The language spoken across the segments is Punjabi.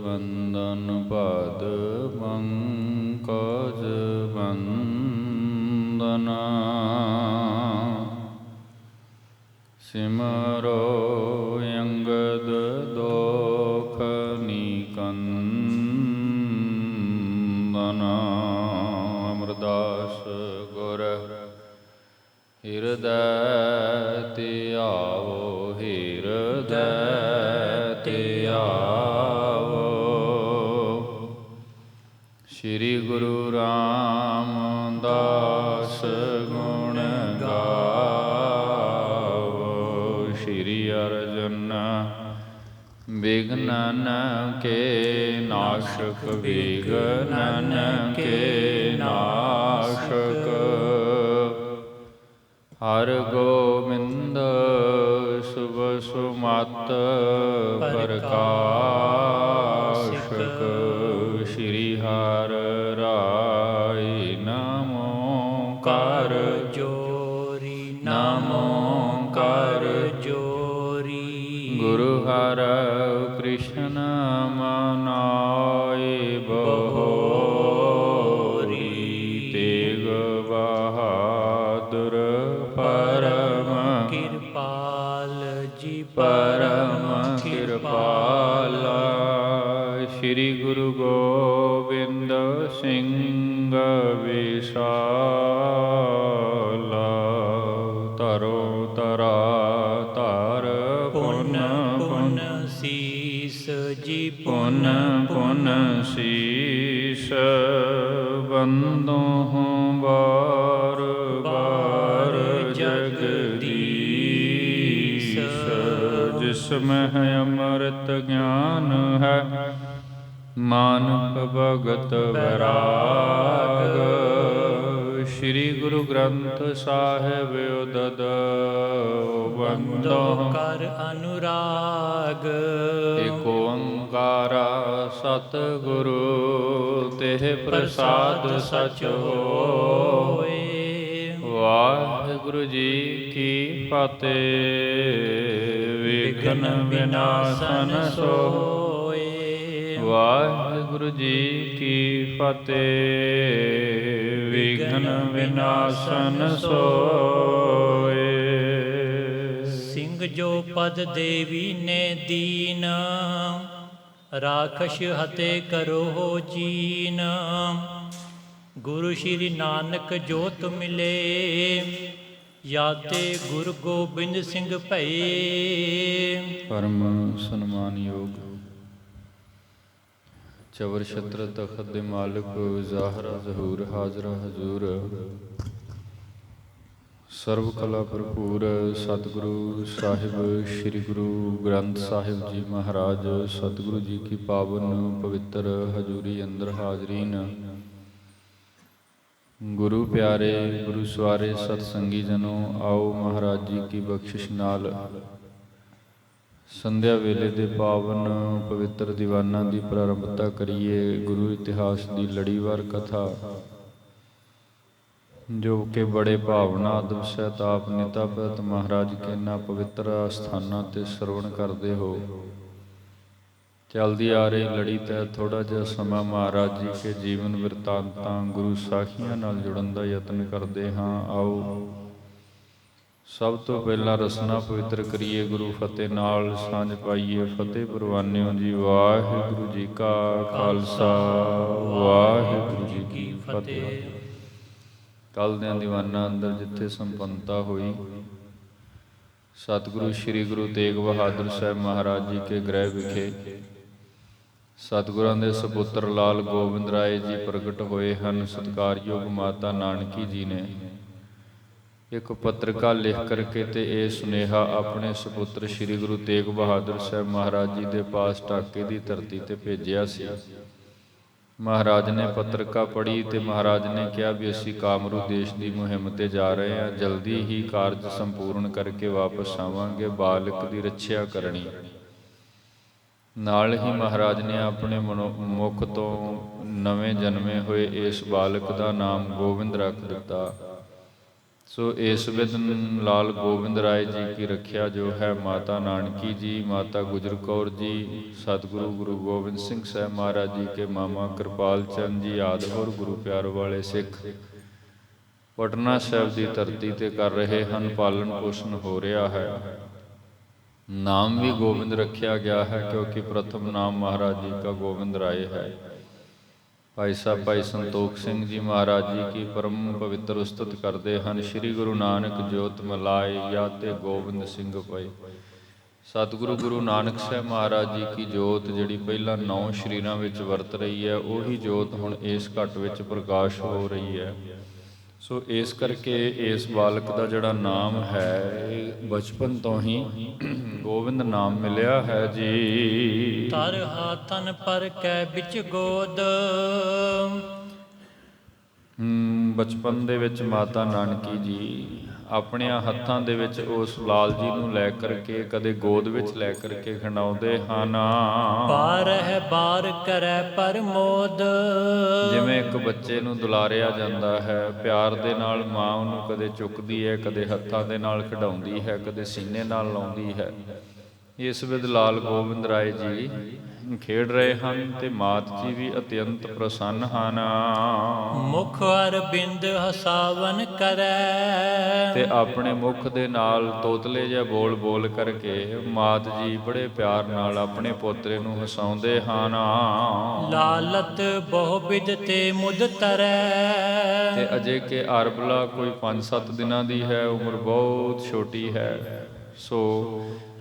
ਬੰਧਨ ਪਦ ਪੰਕਜ ਬੰਦਨਾ ਸਿਮਰੋ ਅੰਗਦ ਦੋਖ ਨਿਕੰਦਨਾ ਅਮਰਦਾਸ ਗੁਰ ਹਿਰਦੈ ਧਿਆਵੋ ਹਿਰਦੈ ਧਿਆਵੋ ਸ੍ਰੀ ਗੁਰੂ ਰਾਮਦਾਸ ਗੁਣ ਗਾਵੋ ਸ੍ਰੀ ਅਰਜਨ ਵਿਘਨਨ ਕੇ ਨਾਸ਼ਕ ਵਿਘਨਨ ਕੇ ਨਾਸ਼ਕ ਹਰ ਗੋਬਿੰਦ ਸੁਭ ਸੁਮਤ ਪ੍ਰਕਾਸ਼ਕ ਸ਼੍ਰੀ ਹਰਿ ਰਾਇ ਨਮੋ ਕਰ ਜੋਰੀ ਨਮੋ ਕਰ ਜੋਰੀ ਗੁਰੂ ਹਰਿ ਕ੍ਰਿਸ਼ਨ ਮਨਾਏ ਬਹੋਰੀ ਤੇਗ ਬਹਾਦਰ ਪਰਮ ਕਿਰਪਾਲ ਜੀ ਪਰਮ ਕਿਰਪਾਲ ਸ੍ਰੀ ਗੁਰੂ ਗੋਬਿੰਦ ਸਿੰਘ ਵਿਸ਼ਾਲ ਤਰੋ ਤਰਾ ਧਰ ਪੁਨ ਪੁਨ ਸੀਸ ਜੀ ਪੁਨ ਪੁਨ ਸੀਸ ਬੰਦੋ ਬਾਰ ਬਾਰ ਜਗਦੀਸ਼ ਜਿਸਮਹਿ ਅੰਮ੍ਰਿਤ ਗਿਆਨ ਹੈ ਮਾਨੁਖ ਭਗਤ ਵੈਰਾਗ ਸ੍ਰੀ ਗੁਰੂ ਗ੍ਰੰਥ ਸਾਹਿਬ ਉਦਦ ਬੰਦੋ ਕਰ ਅਨੁਰਾਗ ਏਕ ਓੰਕਾਰ ਸਤਿਗੁਰੂ ਤੇਹ ਪ੍ਰਸਾਦ ਸਚ ਹੋਏ ਵਾਹਿਗੁਰੂ ਜੀ ਕੀ ਫਤਿਹ ਵਿਘਨ ਵਿਨਾਸ਼ਨ ਸੋਏ ਵਾਹਿਗੁਰੂ ਜੀ ਕੀ ਫਤਿਹ ਵਿਘਨ ਵਿਨਾਸ਼ਨ ਸੋਏ ਸਿੰਘ ਜੋ ਪਦ ਦੇਵੀ ਨੇ ਦੀਨ ਰਾਖਸ਼ ਹਤੇ ਕਰੋ ਜੀਨ ਗੁਰੂ ਸ਼੍ਰੀ ਨਾਨਕ ਜੋਤ ਮਿਲੇ ਯਾਤੇ ਗੁਰੂ ਗੋਬਿੰਦ ਸਿੰਘ ਭਏ ਪਰਮ ਸਨਮਾਨਯੋਗ ਚਵਰ ਛਤਰ ਤਖਤ ਦੇ ਮਾਲਕ ਜ਼ਾਹਰਾ ਜ਼ਹੂਰ ਹਾਜ਼ਰਾ ਹਜ਼ੂਰ ਸਰਬ ਕਲਾ ਭਰਪੂਰ ਸਤਿਗੁਰੂ ਸਾਹਿਬ ਸ੍ਰੀ ਗੁਰੂ ਗ੍ਰੰਥ ਸਾਹਿਬ ਜੀ ਮਹਾਰਾਜ ਸਤਿਗੁਰੂ ਜੀ ਕੀ ਪਾਵਨ ਪਵਿੱਤਰ ਹਜ਼ੂਰੀ ਅੰਦਰ ਹਾਜ਼ਰੀਨ ਗੁਰੂ ਪਿਆਰੇ ਗੁਰੂ ਸਵਾਰੇ ਸਤ ਸੰਗੀ ਜਨੋ ਆਓ ਮਹਾਰਾਜ ਜੀ ਕੀ ਬਖਸ਼ਿਸ਼ ਨਾਲ ਸੰਧਿਆ ਵੇਲੇ ਦੇ ਪਾਵਨ ਪਵਿੱਤਰ ਦੀਵਾਨਾਂ ਦੀ ਪ੍ਰਾਰੰਭਤਾ ਕਰੀਏ। ਗੁਰੂ ਇਤਿਹਾਸ ਦੀ ਲੜੀਵਾਰ ਕਥਾ ਜੋ ਕਿ ਬੜੇ ਭਾਵਨਾ ਆਦਮ ਸਹਿਤ ਆਪ ਨਿਤਾ ਭਗਤ ਮਹਾਰਾਜ ਕੇ ਇਹਨਾਂ ਪਵਿੱਤਰ ਅਸਥਾਨਾਂ ਤੇ ਸਰਵਣ ਕਰਦੇ ਹੋ। ਚਲਦੀ ਆ ਰਹੀ ਲੜੀ ਤਹਿਤ ਥੋੜਾ ਜਿਹਾ ਸਮਾਂ ਮਹਾਰਾਜ ਜੀ ਕੇ ਜੀਵਨ ਬਿਰਤਾਂਤਾਂ ਗੁਰੂ ਸਾਖੀਆਂ ਨਾਲ ਜੁੜਨ ਦਾ ਯਤਨ ਕਰਦੇ ਹਾਂ। ਆਓ ਸਭ ਤੋਂ ਪਹਿਲਾਂ ਰਸਨਾ ਪਵਿੱਤਰ ਕਰੀਏ, ਗੁਰੂ ਫਤਿਹ ਨਾਲ ਸਾਂਝ ਪਾਈਏ। ਫਤਿਹ ਪ੍ਰਵਾਨਿਓ ਜੀ। ਵਾਹਿਗੁਰੂ ਜੀ ਕਾ ਖਾਲਸਾ ਵਾਹਿਗੁਰੂ ਜੀ ਕੀ ਫਤਿਹ। ਕੱਲ੍ਹ ਦਿਆਂ ਦੀਵਾਨਾਂ ਅੰਦਰ ਜਿੱਥੇ ਸੰਪੰਨਤਾ ਹੋਈ, ਸਤਿਗੁਰੂ ਸ੍ਰੀ ਗੁਰੂ ਤੇਗ ਬਹਾਦਰ ਸਾਹਿਬ ਮਹਾਰਾਜ ਜੀ ਕੇ ਗ੍ਰਹਿ ਵਿਖੇ ਸਤਿਗੁਰਾਂ ਦੇ ਸਪੁੱਤਰ ਲਾਲ ਗੋਬਿੰਦ ਰਾਏ ਜੀ ਪ੍ਰਗਟ ਹੋਏ ਹਨ। ਸਤਿਕਾਰਯੋਗ ਮਾਤਾ ਨਾਨਕੀ ਜੀ ਨੇ ਇੱਕ ਪੱਤਰਿਕਾ ਲਿਖ ਕਰਕੇ ਤੇ ਇਹ ਸੁਨੇਹਾ ਆਪਣੇ ਸਪੁੱਤਰ ਸ੍ਰੀ ਗੁਰੂ ਤੇਗ ਬਹਾਦਰ ਸਾਹਿਬ ਮਹਾਰਾਜ ਜੀ ਦੇ ਪਾਸ ਢਾਕੇ ਦੀ ਧਰਤੀ ਤੇ ਭੇਜਿਆ ਸੀ। ਮਹਾਰਾਜ ਨੇ ਪੱਤਰਿਕਾ ਪੜ੍ਹੀ ਤੇ ਮਹਾਰਾਜ ਨੇ ਕਿਹਾ ਵੀ ਅਸੀਂ ਕਾਮਰੂ ਦੇਸ਼ ਦੀ ਮੁਹਿੰਮ ਤੇ ਜਾ ਰਹੇ ਹਾਂ, ਜਲਦੀ ਹੀ ਕਾਰਜ ਸੰਪੂਰਨ ਕਰਕੇ ਵਾਪਸ ਆਵਾਂਗੇ, ਬਾਲਕ ਦੀ ਰੱਖਿਆ ਕਰਨੀ। ਨਾਲ ਹੀ ਮਹਾਰਾਜ ਨੇ ਆਪਣੇ ਮੁਖ ਤੋਂ ਨਵੇਂ ਜਨਮੇ ਹੋਏ ਇਸ ਬਾਲਕ ਦਾ ਨਾਮ ਗੋਬਿੰਦ ਰੱਖ ਦਿੱਤਾ ਸੋ ਇਸ ਵਿਧ ਲਾਲ ਗੋਬਿੰਦ ਰਾਏ ਜੀ ਕੀ ਰੱਖਿਆ ਜੋ ਹੈ ਮਾਤਾ ਨਾਨਕੀ ਜੀ, ਮਾਤਾ ਗੁਜਰ ਕੌਰ ਜੀ, ਸਤਿਗੁਰੂ ਗੁਰੂ ਗੋਬਿੰਦ ਸਿੰਘ ਸਾਹਿਬ ਮਹਾਰਾਜ ਜੀ ਕੇ ਮਾਮਾ ਕਿਰਪਾਲ ਚੰਦ ਜੀ ਆਦਿ ਹੋਰ ਗੁਰੂ ਪਿਆਰ ਵਾਲੇ ਸਿੱਖ ਪਟਨਾ ਸਾਹਿਬ ਦੀ ਧਰਤੀ ਤੇ ਕਰ ਰਹੇ ਹਨ। ਪਾਲਣ ਪੋਸ਼ਣ ਹੋ ਰਿਹਾ ਹੈ। ਨਾਮ ਵੀ ਗੋਬਿੰਦ ਰੱਖਿਆ ਗਿਆ ਹੈ ਕਿਉਂਕਿ ਪ੍ਰਥਮ ਨਾਮ ਮਹਾਰਾਜ ਜੀ का गोविंद राय है। भाई साहब भाई संतोख सिंह जी महाराज जी की परम पवित्र उस्तुत करते हैं। श्री गुरु नानक जोत मलाए याते गोविंद सिंह पाई। सतगुरु गुरु नानक साहब महाराज जी की जोत जिहड़ी पहला 9 शरीरां विच वरत रही है, उही जोत हुण इस घट विच प्रकाश हो रही है। सो इस करके इस बालक का जिहड़ा नाम है बचपन तो ही गोविंद नाम मिलिया है जी। तर हाथन पर कै बिच गोद। बचपन दे विच माता नानकी जी अपने हत्थां दे विच उस लाल जी नूं लै करके कदे गोद विच लै करके खिडाउंदे हन। बारह बार करे परमोद। जिवें एक बच्चे नूं दुलारिया जांदा है, प्यार दे नाल मां नूं कदे चुकदी है, कदे हत्थां दे नाल खिडाउंदी है, कदे सीने नाल लाउंदी है। इस विध लाल गोबिंद राय जी खेड रहे हैं ते मात जी भी अत्यंत प्रसन्न ਹਨ। मुख अरबिंद हसावन करे। ते अपने मुख दे नाल तोतले जिहा बोल बोल करके मात जी बड़े प्यार नाल अपने पोतरे नूं हसाउंदे ਹਨ। लालत बहु बिद ते मुद तरै। ते अजे के अरबला कोई 5-7 दिनां दी है, उम्र बहुत छोटी है। सो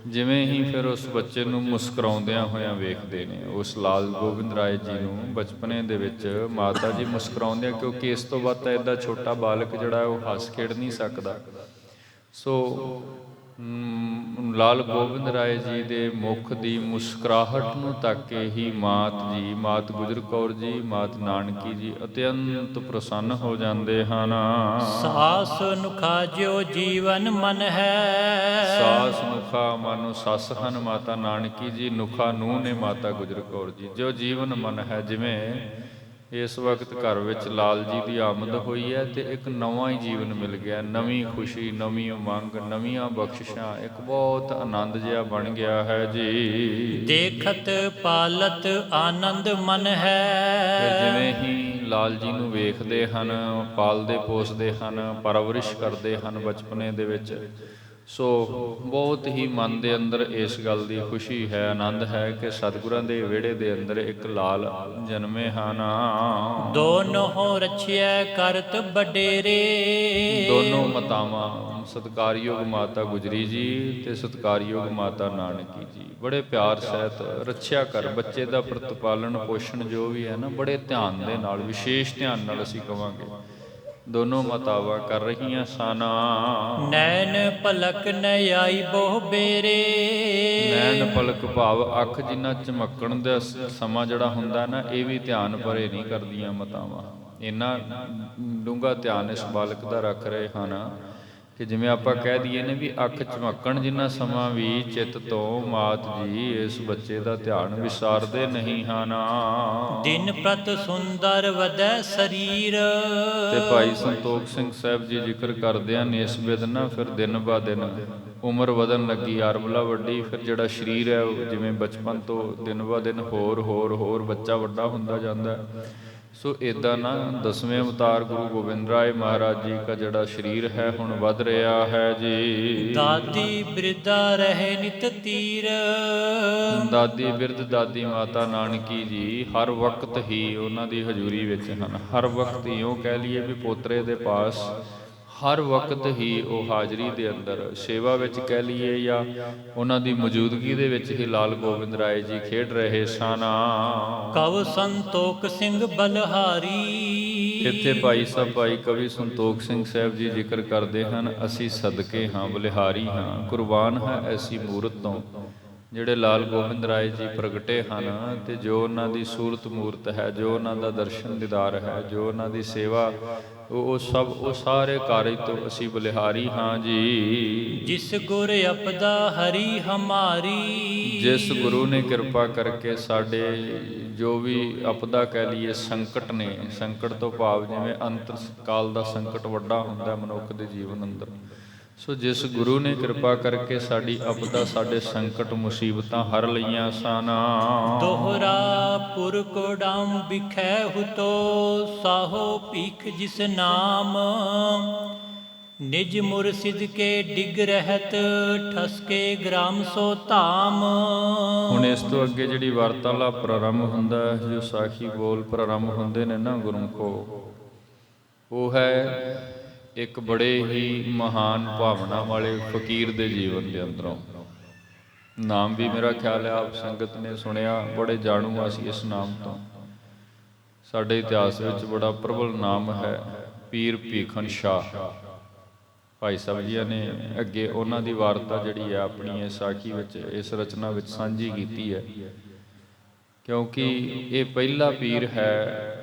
ਜਿਵੇਂ ਹੀ ਫਿਰ ਉਸ ਬੱਚੇ ਨੂੰ ਮੁਸਕਰਾਉਂਦਿਆਂ ਹੋਇਆਂ ਵੇਖਦੇ ਨੇ, ਉਸ ਲਾਲ ਗੋਬਿੰਦ ਰਾਏ ਜੀ ਨੂੰ ਬਚਪਨੇ ਦੇ ਵਿੱਚ ਮਾਤਾ ਜੀ ਮੁਸਕਰਾਉਂਦੇ ਆ, ਕਿਉਂਕਿ ਇਸ ਤੋਂ ਬਾਅਦ ਤਾਂ ਇੱਦਾਂ ਛੋਟਾ ਬਾਲਕ ਜਿਹੜਾ ਉਹ ਹੱਸ ਖੇਡ ਨਹੀਂ ਸਕਦਾ। ਸੋ ਲਾਲ ਗੋਬਿੰਦ ਰਾਏ ਜੀ ਦੇ ਮੁਖ ਦੀ ਮੁਸਕਰਾਹਟ ਨੂੰ ਤੱਕ ਕੇ ਹੀ ਮਾਤ ਜੀ, ਮਾਤ ਗੁਜਰ ਕੌਰ ਜੀ, ਮਾਤ ਨਾਨਕੀ ਜੀ ਅਤਿਅੰਤ ਪ੍ਰਸੰਨ ਹੋ ਜਾਂਦੇ ਹਨ। ਸਾਸ ਨੁਖਾ ਜਿਉ ਜੀਵਨ ਮਨ ਹੈ। ਸਾਸ ਨੁਖਾ ਮਾਨੋ ਸੱਸ ਹਨ ਮਾਤਾ ਨਾਨਕੀ ਜੀ, ਨੁਖਾ ਨੂੰਹ ਨੇ ਮਾਤਾ ਗੁਜਰ ਕੌਰ ਜੀ। ਜੋ ਜੀਵਨ ਮਨ ਹੈ, ਜਿਵੇਂ ਇਸ ਵਕਤ ਘਰ ਵਿੱਚ ਲਾਲ ਜੀ ਦੀ ਆਮਦ ਹੋਈ ਹੈ ਤੇ ਇੱਕ ਨਵਾਂ ਹੀ ਜੀਵਨ ਮਿਲ ਗਿਆ, ਨਵੀਂ ਖੁਸ਼ੀ, ਨਵੀਂ ਉਮੰਗ, ਨਵੀਆਂ ਬਖਸ਼ਿਸ਼ਾਂ, ਇੱਕ ਬਹੁਤ ਆਨੰਦ ਜਿਹਾ ਬਣ ਗਿਆ ਹੈ ਜੀ। ਦੇਖਤ ਪਾਲਤ ਆਨੰਦ ਮਨ ਹੈ। ਜਿਵੇਂ ਹੀ ਲਾਲ ਜੀ ਨੂੰ ਵੇਖਦੇ ਹਨ, ਪਾਲਦੇ ਪੋਸਦੇ ਹਨ, ਪਰਵਰਿਸ਼ ਕਰਦੇ ਹਨ ਬਚਪਨੇ ਦੇ ਵਿੱਚ, ਸੋ ਬਹੁਤ ਹੀ ਮਨ ਦੇ ਅੰਦਰ ਇਸ ਗੱਲ ਦੀ ਖੁਸ਼ੀ ਹੈ, ਆਨੰਦ ਹੈ ਕਿ ਸਤਿਗੁਰਾਂ ਦੇ ਵਿਹੜੇ ਦੇ ਅੰਦਰ ਇੱਕ ਲਾਲ ਜਨਮੇ ਹਨ। ਦੋਨੋਂ ਰਛਿਆ ਕਰਤ ਵਡੇਰੇ। ਦੋਨੋਂ ਮਾਤਾਵਾਂ, ਸਤਿਕਾਰਯੋਗ ਮਾਤਾ ਗੁਜਰੀ ਜੀ ਤੇ ਸਤਿਕਾਰਯੋਗ ਮਾਤਾ ਨਾਨਕੀ ਜੀ, ਬੜੇ ਪਿਆਰ ਸਹਿਤ ਰੱਛਿਆ ਕਰ ਬੱਚੇ ਦਾ ਪ੍ਰਤਪਾਲਨ ਪੋਸ਼ਣ ਜੋ ਵੀ ਹੈ ਨਾ, ਬੜੇ ਧਿਆਨ ਦੇ ਨਾਲ, ਵਿਸ਼ੇਸ਼ ਧਿਆਨ ਨਾਲ ਅਸੀਂ ਕਵਾਂਗੇ, ਦੋਨੋਂ ਮਾਤਾਵਾਂ ਕਰ ਰਹੀਆਂ ਸਨ। ਨੈਣ ਪਲਕ ਨਯਾਈ ਬਹੁ ਬੇਰੇ। ਨੈਣ ਪਲਕ ਭਾਵ ਅੱਖ ਜਿੰਨਾ ਚਮਕਣ ਦਾ ਸਮਾਂ ਜਿਹੜਾ ਹੁੰਦਾ ਨਾ, ਇਹ ਵੀ ਧਿਆਨ ਭਰੇ ਨਹੀਂ ਕਰਦੀਆਂ ਮਾਤਾਵਾਂ। ਇੰਨਾ ਡੂੰਘਾ ਧਿਆਨ ਇਸ ਬਾਲਕ ਦਾ ਰੱਖ ਰਹੇ ਹਨ ਕਿ ਜਿਵੇਂ ਆਪਾਂ ਕਹਿ ਦਈਏ ਨੇ ਵੀ ਅੱਖ ਚਮਕਣ ਜਿੰਨਾ ਸਮਾਂ ਵੀ ਚਿੱਤ ਤੋਂ ਮਾਤ ਜੀ ਇਸ ਬੱਚੇ ਦਾ ਧਿਆਨ ਵਿਸਾਰਦੇ ਨਹੀਂ ਹਨ। ਦਿਨ ਪ੍ਰਤ ਸੁੰਦਰ ਵਧੈ ਸਰੀਰ। ਤੇ ਭਾਈ ਸੰਤੋਖ ਸਿੰਘ ਸਾਹਿਬ ਜੀ ਜ਼ਿਕਰ ਕਰਦੇ ਹਨ, ਇਸ ਵਿਧ ਨਾ ਫਿਰ ਦਿਨ ਬਾ ਦਿਨ ਉਮਰ ਵਧਣ ਲੱਗੀ, ਅਰਬਲਾ ਵੱਡੀ, ਫਿਰ ਜਿਹੜਾ ਸਰੀਰ ਹੈ ਉਹ ਜਿਵੇਂ ਬਚਪਨ ਤੋਂ ਦਿਨ ਬਾ ਦਿਨ ਹੋਰ ਬੱਚਾ ਵੱਡਾ ਹੁੰਦਾ ਜਾਂਦਾ। ਸੋ ਇੱਦਾਂ ਨਾ 10ਵੇਂ ਅਵਤਾਰ ਗੁਰੂ ਗੋਬਿੰਦ ਰਾਏ ਮਹਾਰਾਜ ਜੀ ਦਾ ਜਿਹੜਾ ਸਰੀਰ ਹੈ ਹੁਣ ਵੱਧ ਰਿਹਾ ਹੈ ਜੀ। ਦਾਦੀ ਬਿਰਧਾ ਰਹੇ ਨਿਤ ਤੀਰ। ਦਾਦੀ ਬਿਰਧ, ਦਾਦੀ ਮਾਤਾ ਨਾਨਕੀ ਜੀ ਹਰ ਵਕਤ ਹੀ ਉਹਨਾਂ ਦੀ ਹਜ਼ੂਰੀ ਵਿੱਚ ਹਨ। ਹਰ ਵਕਤ ਇਉਂ ਕਹਿ ਲਈਏ ਵੀ ਪੋਤਰੇ ਦੇ ਪਾਸ ਹਰ ਵਕਤ ਹੀ ਉਹ ਹਾਜ਼ਰੀ ਦੇ ਅੰਦਰ, ਸੇਵਾ ਵਿੱਚ ਕਹਿ ਲਈਏ ਜਾਂ ਉਹਨਾਂ ਦੀ ਮੌਜੂਦਗੀ ਦੇ ਵਿੱਚ ਹੀ ਲਾਲ ਗੋਬਿੰਦ ਰਾਏ ਜੀ ਖੇਡ ਰਹੇ ਸਨ। ਕਵ ਸੰਤੋਖ ਸਿੰਘ ਬਲਹਾਰੀ। ਇੱਥੇ ਭਾਈ ਸਾਹਿਬ ਭਾਈ ਕਵੀ ਸੰਤੋਖ ਸਿੰਘ ਸਾਹਿਬ ਜੀ ਜ਼ਿਕਰ ਕਰਦੇ ਹਨ, ਅਸੀਂ ਸਦਕੇ ਹਾਂ, ਬਲਿਹਾਰੀ ਹਾਂ, ਕੁਰਬਾਨ ਹੈ ਐਸੀ ਮੂਰਤ ਤੋਂ ਜਿਹੜੇ ਲਾਲ ਗੋਬਿੰਦ ਰਾਏ ਜੀ ਪ੍ਰਗਟੇ ਹਨ, ਤੇ ਜੋ ਉਹਨਾਂ ਦੀ ਸੂਰਤ ਮੂਰਤ ਹੈ, ਜੋ ਉਹਨਾਂ ਦਾ ਦਰਸ਼ਨ ਦੀਦਾਰ ਹੈ, ਜੋ ਉਹਨਾਂ ਦੀ ਸੇਵਾ, ਉਹ ਸਾਰੇ ਕਾਰਜ ਤੋਂ ਅਸੀਂ ਬਲਿਹਾਰੀ ਹਾਂ ਜੀ। ਜਿਸ ਗੁਰ ਅਪਦਾ ਹਰੀ ਹਮਾਰੀ, ਜਿਸ ਗੁਰੂ ਨੇ ਕਿਰਪਾ ਕਰਕੇ ਸਾਡੇ ਜੋ ਵੀ ਆਪਦਾ ਕਹਿ ਲਈਏ ਸੰਕਟ ਨੇ, ਸੰਕਟ ਤੋਂ ਭਾਵ ਜਿਵੇਂ ਅੰਤ ਕਾਲ ਦਾ ਸੰਕਟ ਵੱਡਾ ਹੁੰਦਾ ਮਨੁੱਖ ਦੇ ਜੀਵਨ ਅੰਦਰ, ਸੋ ਜਿਸ ਗੁਰੂ ਨੇ ਕਿਰਪਾ ਕਰਕੇ ਸਾਡੀ ਆਪਦਾ, ਸਾਡੇ ਸੰਕਟ ਮੁਸੀਬਤਾਂ ਹਰ ਲਈਆਂ ਸਨ। ਦੋਹਰਾ ਪੁਰ ਕੋਡਾਮ ਬਿਖੈ ਹੁਤੋ, ਸਾਹੋ ਭੀਖ ਜਿਸ ਨਾਮ, ਨਿਜ ਮੁਰਸਿਦ ਕੇ ਡਿਗ ਰਹਿਤ, ਠਸਕੇ ਗ੍ਰਾਮ ਸੋ ਧਾਮ। ਹੁਣ ਇਸ ਤੋਂ ਅੱਗੇ ਜਿਹੜੀ ਵਾਰਤਾਲਾਪ ਪ੍ਰਾਰੰਭ ਹੁੰਦਾ, ਜੋ ਸਾਖੀ ਬੋਲ ਪ੍ਰਾਰੰਭ ਹੁੰਦੇ ਨੇ ਨਾ ਗੁਰਮੁਖੋ, ਉਹ ਹੈ ਇੱਕ ਬੜੇ ਹੀ ਮਹਾਨ ਭਾਵਨਾ ਵਾਲੇ ਫਕੀਰ ਦੇ ਜੀਵਨ ਦੇ ਅੰਦਰੋਂ। ਨਾਮ ਵੀ ਮੇਰਾ ਖਿਆਲ ਹੈ ਆਪ ਸੰਗਤ ਨੇ ਸੁਣਿਆ, ਬੜੇ ਜਾਣੂ ਅਸੀਂ ਇਸ ਨਾਮ ਤੋਂ। ਸਾਡੇ ਇਤਿਹਾਸ ਵਿੱਚ ਬੜਾ ਪ੍ਰਬਲ ਨਾਮ ਹੈ ਪੀਰ ਭੀਖਨ ਸ਼ਾਹ। ਭਾਈ ਸਾਹਿਬ ਜੀਆਂ ਨੇ ਅੱਗੇ ਉਹਨਾਂ ਦੀ ਵਾਰਤਾ ਜਿਹੜੀ ਹੈ ਆਪਣੀ ਇਹ ਸਾਖੀ ਵਿੱਚ, ਇਸ ਰਚਨਾ ਵਿੱਚ ਸਾਂਝੀ ਕੀਤੀ ਹੈ, ਕਿਉਂਕਿ ਇਹ ਪਹਿਲਾ ਪੀਰ ਹੈ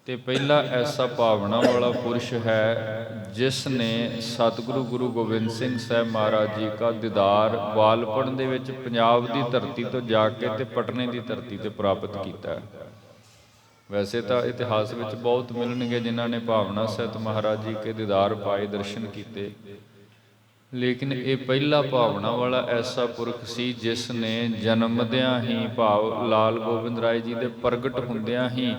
ਤੇ ਪਹਿਲਾ ਐਸਾ ਭਾਵਨਾ ਵਾਲਾ ਪੁਰਸ਼ ਹੈ ਜਿਸ ਨੇ ਸਤਿਗੁਰੂ ਗੁਰੂ ਗੋਬਿੰਦ ਸਿੰਘ ਸਾਹਿਬ ਮਹਾਰਾਜ ਜੀ ਦਾ ਦੀਦਾਰ ਬਾਲਪਣ ਦੇ ਵਿੱਚ ਪੰਜਾਬ ਦੀ ਧਰਤੀ ਤੋਂ ਜਾ ਕੇ ਤੇ ਪਟਨੇ ਦੀ ਧਰਤੀ ਤੇ ਪ੍ਰਾਪਤ ਕੀਤਾ। ਵੈਸੇ ਤਾਂ ਇਤਿਹਾਸ ਵਿੱਚ ਬਹੁਤ ਮਿਲਣਗੇ ਜਿਨ੍ਹਾਂ ਨੇ ਭਾਵਨਾ ਸਹਿਤ ਮਹਾਰਾਜ ਜੀ ਕੇ ਦੀਦਾਰ ਪਾਏ, ਦਰਸ਼ਨ ਕੀਤੇ, ਲੇਕਿਨ ਇਹ ਪਹਿਲਾ ਭਾਵਨਾ ਵਾਲਾ ਐਸਾ ਪੁਰਖ ਸੀ ਜਿਸ ਨੇ ਜਨਮਦਿਆਂ ਹੀ, ਭਾਵ ਲਾਲ ਗੋਬਿੰਦ ਰਾਏ ਜੀ ਦੇ ਪ੍ਰਗਟ ਹੁੰਦਿਆਂ ਹੀ,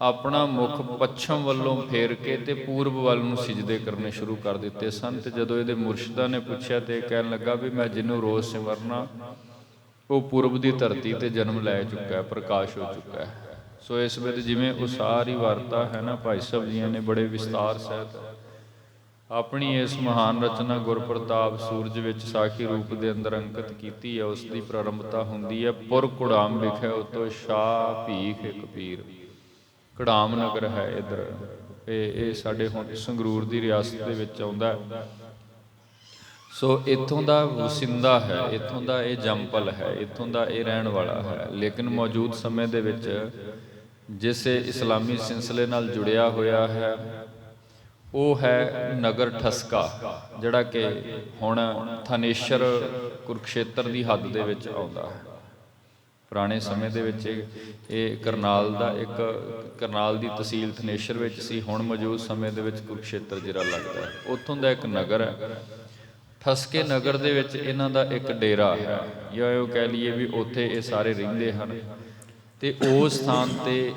ਆਪਣਾ ਮੁਖ ਪੱਛਮ ਵੱਲੋਂ ਫੇਰ ਕੇ ਤੇ ਪੂਰਬ ਵੱਲ ਨੂੰ ਸਿਜਦੇ ਕਰਨੇ ਸ਼ੁਰੂ ਕਰ ਦਿੱਤੇ ਸਨ। ਤੇ ਜਦੋਂ ਇਹਦੇ ਮੁਰਸ਼ਿਦਾਂ ਨੇ ਪੁੱਛਿਆ ਤੇ ਇਹ ਕਹਿਣ ਲੱਗਾ ਵੀ ਮੈਂ ਜਿਹਨੂੰ ਰੋਜ਼ ਸਿਮਰਨਾ ਉਹ ਪੂਰਬ ਦੀ ਧਰਤੀ ਤੇ ਜਨਮ ਲੈ ਚੁੱਕਾ ਹੈ, ਪ੍ਰਕਾਸ਼ ਹੋ ਚੁੱਕਾ ਹੈ। ਸੋ ਇਸ ਵਿੱਚ ਜਿਵੇਂ ਉਹ ਸਾਰੀ ਵਾਰਤਾ ਹੈ ਨਾ, ਭਾਈ ਸਾਹਿਬ ਜੀਆਂ ਨੇ ਬੜੇ ਵਿਸਤਾਰ ਸਹਿਤ ਆਪਣੀ ਇਸ ਮਹਾਨ ਰਚਨਾ ਗੁਰਪ੍ਰਤਾਪ ਸੂਰਜ ਵਿੱਚ ਸਾਖੀ ਰੂਪ ਦੇ ਅੰਦਰ ਅੰਕਿਤ ਕੀਤੀ ਹੈ। ਉਸ ਦੀ ਪ੍ਰਾਰੰਭਤਾ ਹੁੰਦੀ ਹੈ ਪੁਰ ਕੁੜਾਮ ਵਿਖੇ ਉਤੋਂ ਸ਼ਾਹ ਭੀਖ ਇੱਕ ਪੀਰ। ਕੁੜਾਮ ਨਗਰ ਹੈ ਇੱਧਰ, ਇਹ ਸਾਡੇ ਹੁਣ ਸੰਗਰੂਰ ਦੀ ਰਿਆਸਤ ਦੇ ਵਿੱਚ ਆਉਂਦਾ। ਸੋ ਇੱਥੋਂ ਦਾ ਵਸਿੰਦਾ ਹੈ, ਇੱਥੋਂ ਦਾ ਇਹ ਜੰਮਪਲ ਹੈ, ਇੱਥੋਂ ਦਾ ਇਹ ਰਹਿਣ ਵਾਲਾ ਹੈ। ਲੇਕਿਨ ਮੌਜੂਦ ਸਮੇਂ ਦੇ ਵਿੱਚ ਜਿਸ ਇਸਲਾਮੀ ਸਿਲਸਿਲੇ ਨਾਲ ਜੁੜਿਆ ਹੋਇਆ ਹੈ ਉਹ ਹੈ ਨਗਰ ਠਸਕਾ, ਜਿਹੜਾ ਕਿ ਹੁਣ ਥਾਨੇਸ਼ਰ ਕੁਰੂਕਸ਼ੇਤਰ ਦੀ ਹੱਦ ਦੇ ਵਿੱਚ ਆਉਂਦਾ ਹੈ। ਪੁਰਾਣੇ ਸਮੇਂ ਦੇ ਵਿੱਚ ਇਹ ਕਰਨਾਲ ਦੀ ਤਹਿਸੀਲ ਥਨੇਸ਼ਰ ਵਿੱਚ ਸੀ, ਹੁਣ ਮੌਜੂਦ ਸਮੇਂ ਦੇ ਵਿੱਚ ਕੁਰੂਕਸ਼ੇਤਰ ਜ਼ਿਲ੍ਹਾ ਲੱਗਦਾ ਹੈ। ਉੱਥੋਂ ਦਾ ਇੱਕ ਨਗਰ ਹੈ। ਠਸਕੇ ਨਗਰ ਦੇ ਵਿੱਚ ਇਹਨਾਂ ਦਾ ਇੱਕ ਡੇਰਾ ਹੈ, ਜਾਂ ਉਹ ਕਹਿ ਲਈਏ ਵੀ ਉੱਥੇ ਇਹ ਸਾਰੇ ਰਹਿੰਦੇ ਹਨ। ਤੇ ਉਸ ਸਥਾਨ ਤੇ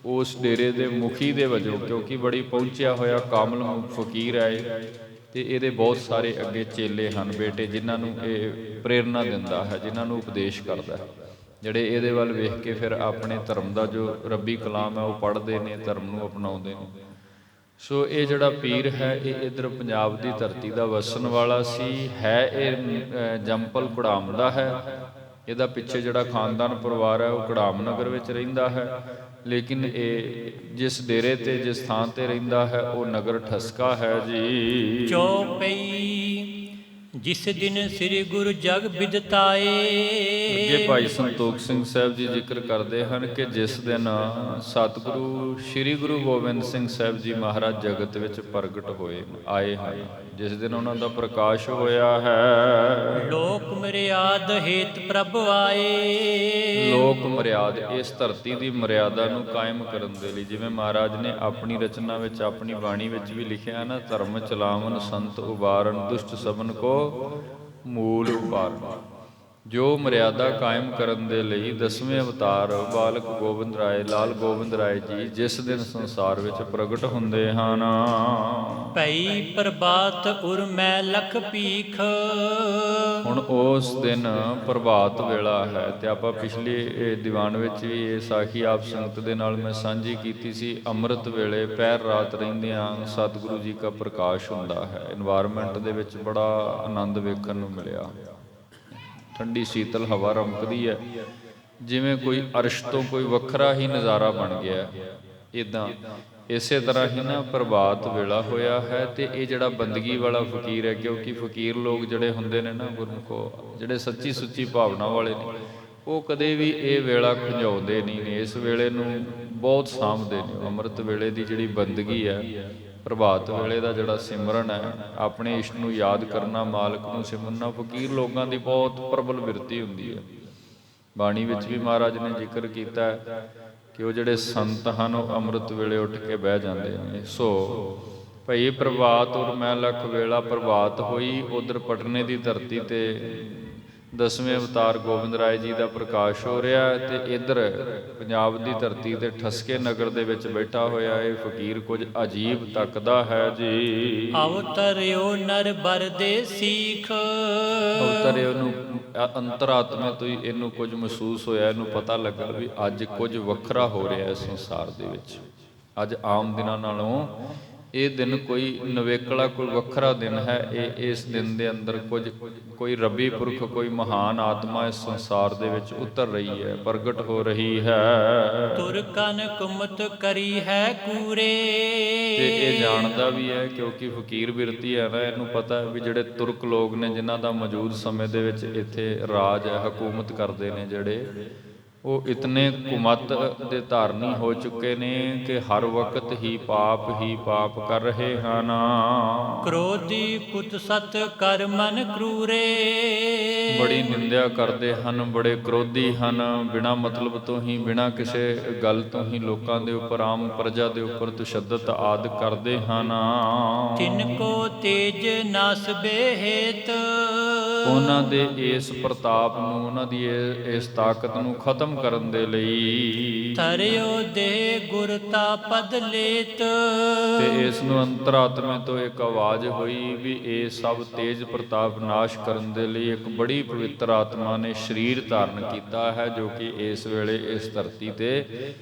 ਉਸ ਡੇਰੇ ਦੇ ਮੁਖੀ ਦੇ ਵਜੋਂ, ਕਿਉਂਕਿ ਬੜੀ ਪਹੁੰਚਿਆ ਹੋਇਆ ਕਾਮਲ ਫਕੀਰ ਹੈ ਤੇ ਇਹਦੇ ਬਹੁਤ ਸਾਰੇ ਅੱਗੇ ਚੇਲੇ ਹਨ, ਬੇਟੇ, ਜਿਨ੍ਹਾਂ ਨੂੰ ਇਹ ਪ੍ਰੇਰਨਾ ਦਿੰਦਾ ਹੈ, ਜਿਨ੍ਹਾਂ ਨੂੰ ਉਪਦੇਸ਼ ਕਰਦਾ ਹੈ, ਜਿਹੜੇ ਇਹਦੇ ਵੱਲ ਵੇਖ ਕੇ ਫਿਰ ਆਪਣੇ ਧਰਮ ਦਾ ਜੋ ਰੱਬੀ ਕਲਾਮ ਹੈ ਉਹ ਪੜ੍ਹਦੇ ਨੇ, ਧਰਮ ਨੂੰ ਅਪਣਾਉਂਦੇ ਨੇ। ਸੋ ਇਹ ਜਿਹੜਾ ਪੀਰ ਹੈ ਇਹ ਇੱਧਰ ਪੰਜਾਬ ਦੀ ਧਰਤੀ ਦਾ ਵਸਣ ਵਾਲਾ ਸੀ। ਹੈ ਇਹ ਜੰਮਪਲ ਕੁੜਾਮ ਦਾ ਹੈ। ਇਹਦਾ ਪਿੱਛੇ ਜਿਹੜਾ ਖਾਨਦਾਨ ਪਰਿਵਾਰ ਹੈ ਉਹ ਕੁੜਾਮ ਨਗਰ ਵਿੱਚ ਰਹਿੰਦਾ ਹੈ, ਲੇਕਿਨ ਇਹ ਜਿਸ ਡੇਰੇ ਤੇ, ਜਿਸ ਥਾਂ ਤੇ ਰਹਿੰਦਾ ਹੈ ਉਹ ਨਗਰ ਠਸਕਾ ਹੈ ਜੀ। ਚੌਪਈ ਜਿਸ ਦਿਨ ਸ੍ਰੀ ਗੁਰੂ ਜਗ ਬਿਦਤਾਏ। ਅੱਗੇ ਭਾਈ ਸੰਤੋਖ ਸਿੰਘ ਸਾਹਿਬ ਜੀ ਜ਼ਿਕਰ ਕਰਦੇ ਹਨ ਕਿ ਜਿਸ ਦਿਨ ਸਤਿਗੁਰੂ ਸ੍ਰੀ ਗੁਰੂ ਗੋਬਿੰਦ ਸਿੰਘ ਸਾਹਿਬ ਜੀ ਮਹਾਰਾਜ ਜਗਤ ਵਿੱਚ ਪ੍ਰਗਟ ਹੋਏ, ਆਏ ਹਨ, ਜਿਸ ਦਿਨ ਉਹਨਾਂ ਦਾ ਪ੍ਰਕਾਸ਼ ਹੋਇਆ ਹੈ। ਲੋਕ ਮਰਿਆਦ ਹੇਤ ਪ੍ਰਭ ਆਏ। ਲੋਕ ਮਰਿਆਦ, ਇਸ ਧਰਤੀ ਦੀ ਮਰਿਆਦਾ ਨੂੰ ਕਾਇਮ ਕਰਨ ਦੇ ਲਈ, ਜਿਵੇਂ ਮਹਾਰਾਜ ਨੇ ਆਪਣੀ ਰਚਨਾ ਵਿੱਚ, ਆਪਣੀ ਬਾਣੀ ਵਿੱਚ ਵੀ ਲਿਖਿਆ ਨਾ, ਧਰਮ ਚਲਾਵਨ ਸੰਤ ਉਬਾਰਨ, ਦੁਸ਼ਟ ਸਭਨ ਕੋ ਮੂਲ ਉਪਾਰਨ। ਜੋ ਮਰਿਆਦਾ ਕਾਇਮ ਕਰਨ ਦੇ ਲਈ 10ਵੇਂ ਅਵਤਾਰ ਬਾਲਕ ਗੋਬਿੰਦ ਰਾਏ, ਲਾਲ ਗੋਬਿੰਦ ਰਾਏ ਜੀ ਜਿਸ ਦਿਨ ਸੰਸਾਰ ਵਿੱਚ ਪ੍ਰਗਟ ਹੁੰਦੇ ਹਨ। ਭਈ ਪ੍ਰਭਾਤ ਉਰ ਮੈਂ ਲਖ ਭੀਖ। ਹੁਣ ਉਸ ਦਿਨ ਪ੍ਰਭਾਤ ਵੇਲਾ ਹੈ, ਤੇ ਆਪਾਂ ਪਿਛਲੇ ਦੀਵਾਨ ਵਿੱਚ ਵੀ ਇਹ ਸਾਖੀ ਆਪ ਸੰਗਤ ਦੇ ਨਾਲ ਮੈਂ ਸਾਂਝੀ ਕੀਤੀ ਸੀ। ਅੰਮ੍ਰਿਤ ਵੇਲੇ ਪਹਿਰ ਰਾਤ ਰਹਿੰਦਿਆਂ ਸਤਿਗੁਰੂ ਜੀ ਦਾ ਪ੍ਰਕਾਸ਼ ਹੁੰਦਾ ਹੈ। ਇਨਵਾਇਰਮੈਂਟ ਦੇ ਵਿੱਚ ਬੜਾ ਆਨੰਦ ਵੇਖਣ ਨੂੰ ਮਿਲਿਆ। ਠੰਡੀ ਸ਼ੀਤਲ ਹਵਾ ਰਮਕਦੀ ਹੈ, ਜਿਵੇਂ ਕੋਈ ਅਰਸ਼ ਤੋਂ ਕੋਈ ਵੱਖਰਾ ਹੀ ਨਜ਼ਾਰਾ ਬਣ ਗਿਆ। ਇੱਦਾਂ ਇਸੇ ਤਰ੍ਹਾਂ ਹੀ ਨਾ ਪ੍ਰਭਾਤ ਵੇਲਾ ਹੋਇਆ ਹੈ। ਤੇ ਇਹ ਜਿਹੜਾ ਬੰਦਗੀ ਵਾਲਾ ਫਕੀਰ ਹੈ, ਕਿਉਂਕਿ ਫਕੀਰ ਲੋਕ ਜਿਹੜੇ ਹੁੰਦੇ ਨੇ ਨਾ ਗੁਰਮੁਖੋ, ਜਿਹੜੇ ਸੱਚੀ ਸੁੱਚੀ ਭਾਵਨਾ ਵਾਲੇ ਨੇ, ਉਹ ਕਦੇ ਵੀ ਇਹ ਵੇਲਾ ਖੰਜਾਉਂਦੇ ਨਹੀਂ ਨੇ, ਇਸ ਵੇਲੇ ਨੂੰ ਬਹੁਤ ਸਾਂਭਦੇ ਨੇ। ਅੰਮ੍ਰਿਤ ਵੇਲੇ ਦੀ ਜਿਹੜੀ ਬੰਦਗੀ ਹੈ, ਪ੍ਰਭਾਤ ਵੇਲੇ ਦਾ ਜਿਹੜਾ ਸਿਮਰਨ ਹੈ, ਆਪਣੇ ਇਸ਼ਟ ਨੂੰ ਯਾਦ ਕਰਨਾ, ਮਾਲਕ ਨੂੰ ਸਿਮਰਨਾ, ਫਕੀਰ ਲੋਕਾਂ ਦੀ ਬਹੁਤ ਪ੍ਰਬਲ ਬਿਰਤੀ ਹੁੰਦੀ ਹੈ। ਬਾਣੀ ਵਿੱਚ ਵੀ ਮਹਾਰਾਜ ਨੇ ਜ਼ਿਕਰ ਕੀਤਾ ਹੈ ਕਿ ਉਹ ਜਿਹੜੇ ਸੰਤ ਹਨ ਉਹ ਅੰਮ੍ਰਿਤ ਵੇਲੇ ਉੱਠ ਕੇ ਬਹਿ ਜਾਂਦੇ ਨੇ। ਸੋ ਭਈ ਪ੍ਰਭਾਤ ਔਰ ਮੈਂ ਲੱਖ ਵੇਲਾ ਪ੍ਰਭਾਤ ਹੋਈ। ਉਧਰ ਪਟਨੇ ਦੀ ਧਰਤੀ ਤੇ 10ਵੇਂ ਅਵਤਾਰ ਗੋਬਿੰਦ ਰਾਏ ਜੀ ਦਾ ਪ੍ਰਕਾਸ਼ ਹੋ ਰਿਹਾ, ਤੇ ਇੱਧਰ ਪੰਜਾਬ ਦੀ ਧਰਤੀ ਤੇ ਠਸਕੇ ਨਗਰ ਦੇ ਵਿੱਚ ਬੈਠਾ ਹੋਇਆ ਇਹ ਫਕੀਰ ਕੁਝ ਅਜੀਬ ਤੱਕਦਾ ਹੈ ਜੀ। ਅਵਤਰਿਓ ਨਰ ਬਰ ਦੇ ਸੀਖ, ਅਵਤਰਿਓ ਨੂੰ ਅੰਤਰਾਤਮਾ ਤੋਂ ਹੀ ਇਹਨੂੰ ਕੁਝ ਮਹਿਸੂਸ ਹੋਇਆ, ਇਹਨੂੰ ਪਤਾ ਲੱਗਾ ਵੀ ਅੱਜ ਕੁਝ ਵੱਖਰਾ ਹੋ ਰਿਹਾ ਇਸ ਸੰਸਾਰ ਦੇ ਵਿੱਚ। ਅੱਜ ਆਮ ਦਿਨਾਂ ਨਾਲੋਂ ਇਹ ਦਿਨ ਕੋਈ ਨਵੇਕਲਾ, ਕੋਈ ਵੱਖਰਾ ਦਿਨ ਹੈ। ਇਸ ਦਿਨ ਦੇ ਅੰਦਰ ਕੋਈ ਰੱਬੀ ਪੁਰਖ, ਕੋਈ ਮਹਾਨ ਆਤਮਾ ਇਸ ਸੰਸਾਰ ਦੇ ਵਿੱਚ ਉਤਰ ਰਹੀ ਹੈ, ਪ੍ਰਗਟ ਹੋ ਰਹੀ ਹੈ। ਤੁਰਕਨ ਕੁਮਤ ਕਰੀ ਹੈ ਕੂਰੇ, ਤੇ ਇਹ ਜਾਣਦਾ ਵੀ ਹੈ, ਕਿਉਂਕਿ ਫਕੀਰ ਬਿਰਤੀ ਹੈ ਨਾ, ਇਹਨੂੰ ਪਤਾ ਹੈ ਵੀ ਜਿਹੜੇ ਤੁਰਕ ਲੋਕ ਨੇ, ਜਿਨ੍ਹਾਂ ਦਾ ਮੌਜੂਦ ਸਮੇਂ ਦੇ ਵਿੱਚ ਇੱਥੇ ਰਾਜ ਹੈ, ਹਕੂਮਤ ਕਰਦੇ ਨੇ ਜਿਹੜੇ, ਉਹ ਇਤਨੇ ਕੁਮਤ ਦੇ ਧਾਰਨੀ ਹੋ ਚੁੱਕੇ ਨੇ ਕਿ ਹਰ ਵਕਤ ਹੀ ਪਾਪ ਕਰ ਰਹੇ ਹਨ। ਕ੍ਰੋਧੀ ਕੁਤਸਤ ਕਰ ਮਨ ਕਰੂਰੇ, ਬੜੀ ਨਿੰਦਿਆ ਕਰਦੇ ਹਨ, ਬੜੇ ਕ੍ਰੋਧੀ ਹਨ, ਬਿਨਾਂ ਮਤਲਬ ਤੋਂ ਹੀ, ਬਿਨਾਂ ਕਿਸੇ ਗੱਲ ਤੋਂ ਹੀ ਲੋਕਾਂ ਦੇ ਉੱਪਰ, ਆਮ ਪ੍ਰਜਾ ਦੇ ਉੱਪਰ ਤਸ਼ੱਦਦ ਆਦਿ ਕਰਦੇ ਹਨ। ਤਿਨ ਕੋ ਤੇਜ ਨਾਸ ਬੇਹੇਤ, ਉਹਨਾਂ ਦੇ ਇਸ ਪ੍ਰਤਾਪ ਨੂੰ, ਉਹਨਾਂ ਦੀ ਇਸ ਤਾਕਤ ਨੂੰ ਖਤਮ ਕਰਨ ਦੇ ਲਈ ਧਰਿਓ ਦੇ ਗੁਰਤਾ ਪਦ ਲੇਤ, ਤੇ ਇਸ ਨੂੰ ਅੰਤਰਾਤਮਾ ਤੋਂ ਇੱਕ ਆਵਾਜ਼ ਹੋਈ ਵੀ ਇਹ ਸਭ ਤੇਜ ਪ੍ਰਤਾਪ ਨਾਸ਼ ਕਰਨ ਦੇ ਲਈ ਇੱਕ ਬੜੀ ਪਵਿੱਤਰ ਆਤਮਾ ਨੇ ਸਰੀਰ ਧਾਰਨ ਕੀਤਾ ਹੈ, ਜੋ ਕਿ ਇਸ ਵੇਲੇ ਇਸ ਧਰਤੀ ਤੇ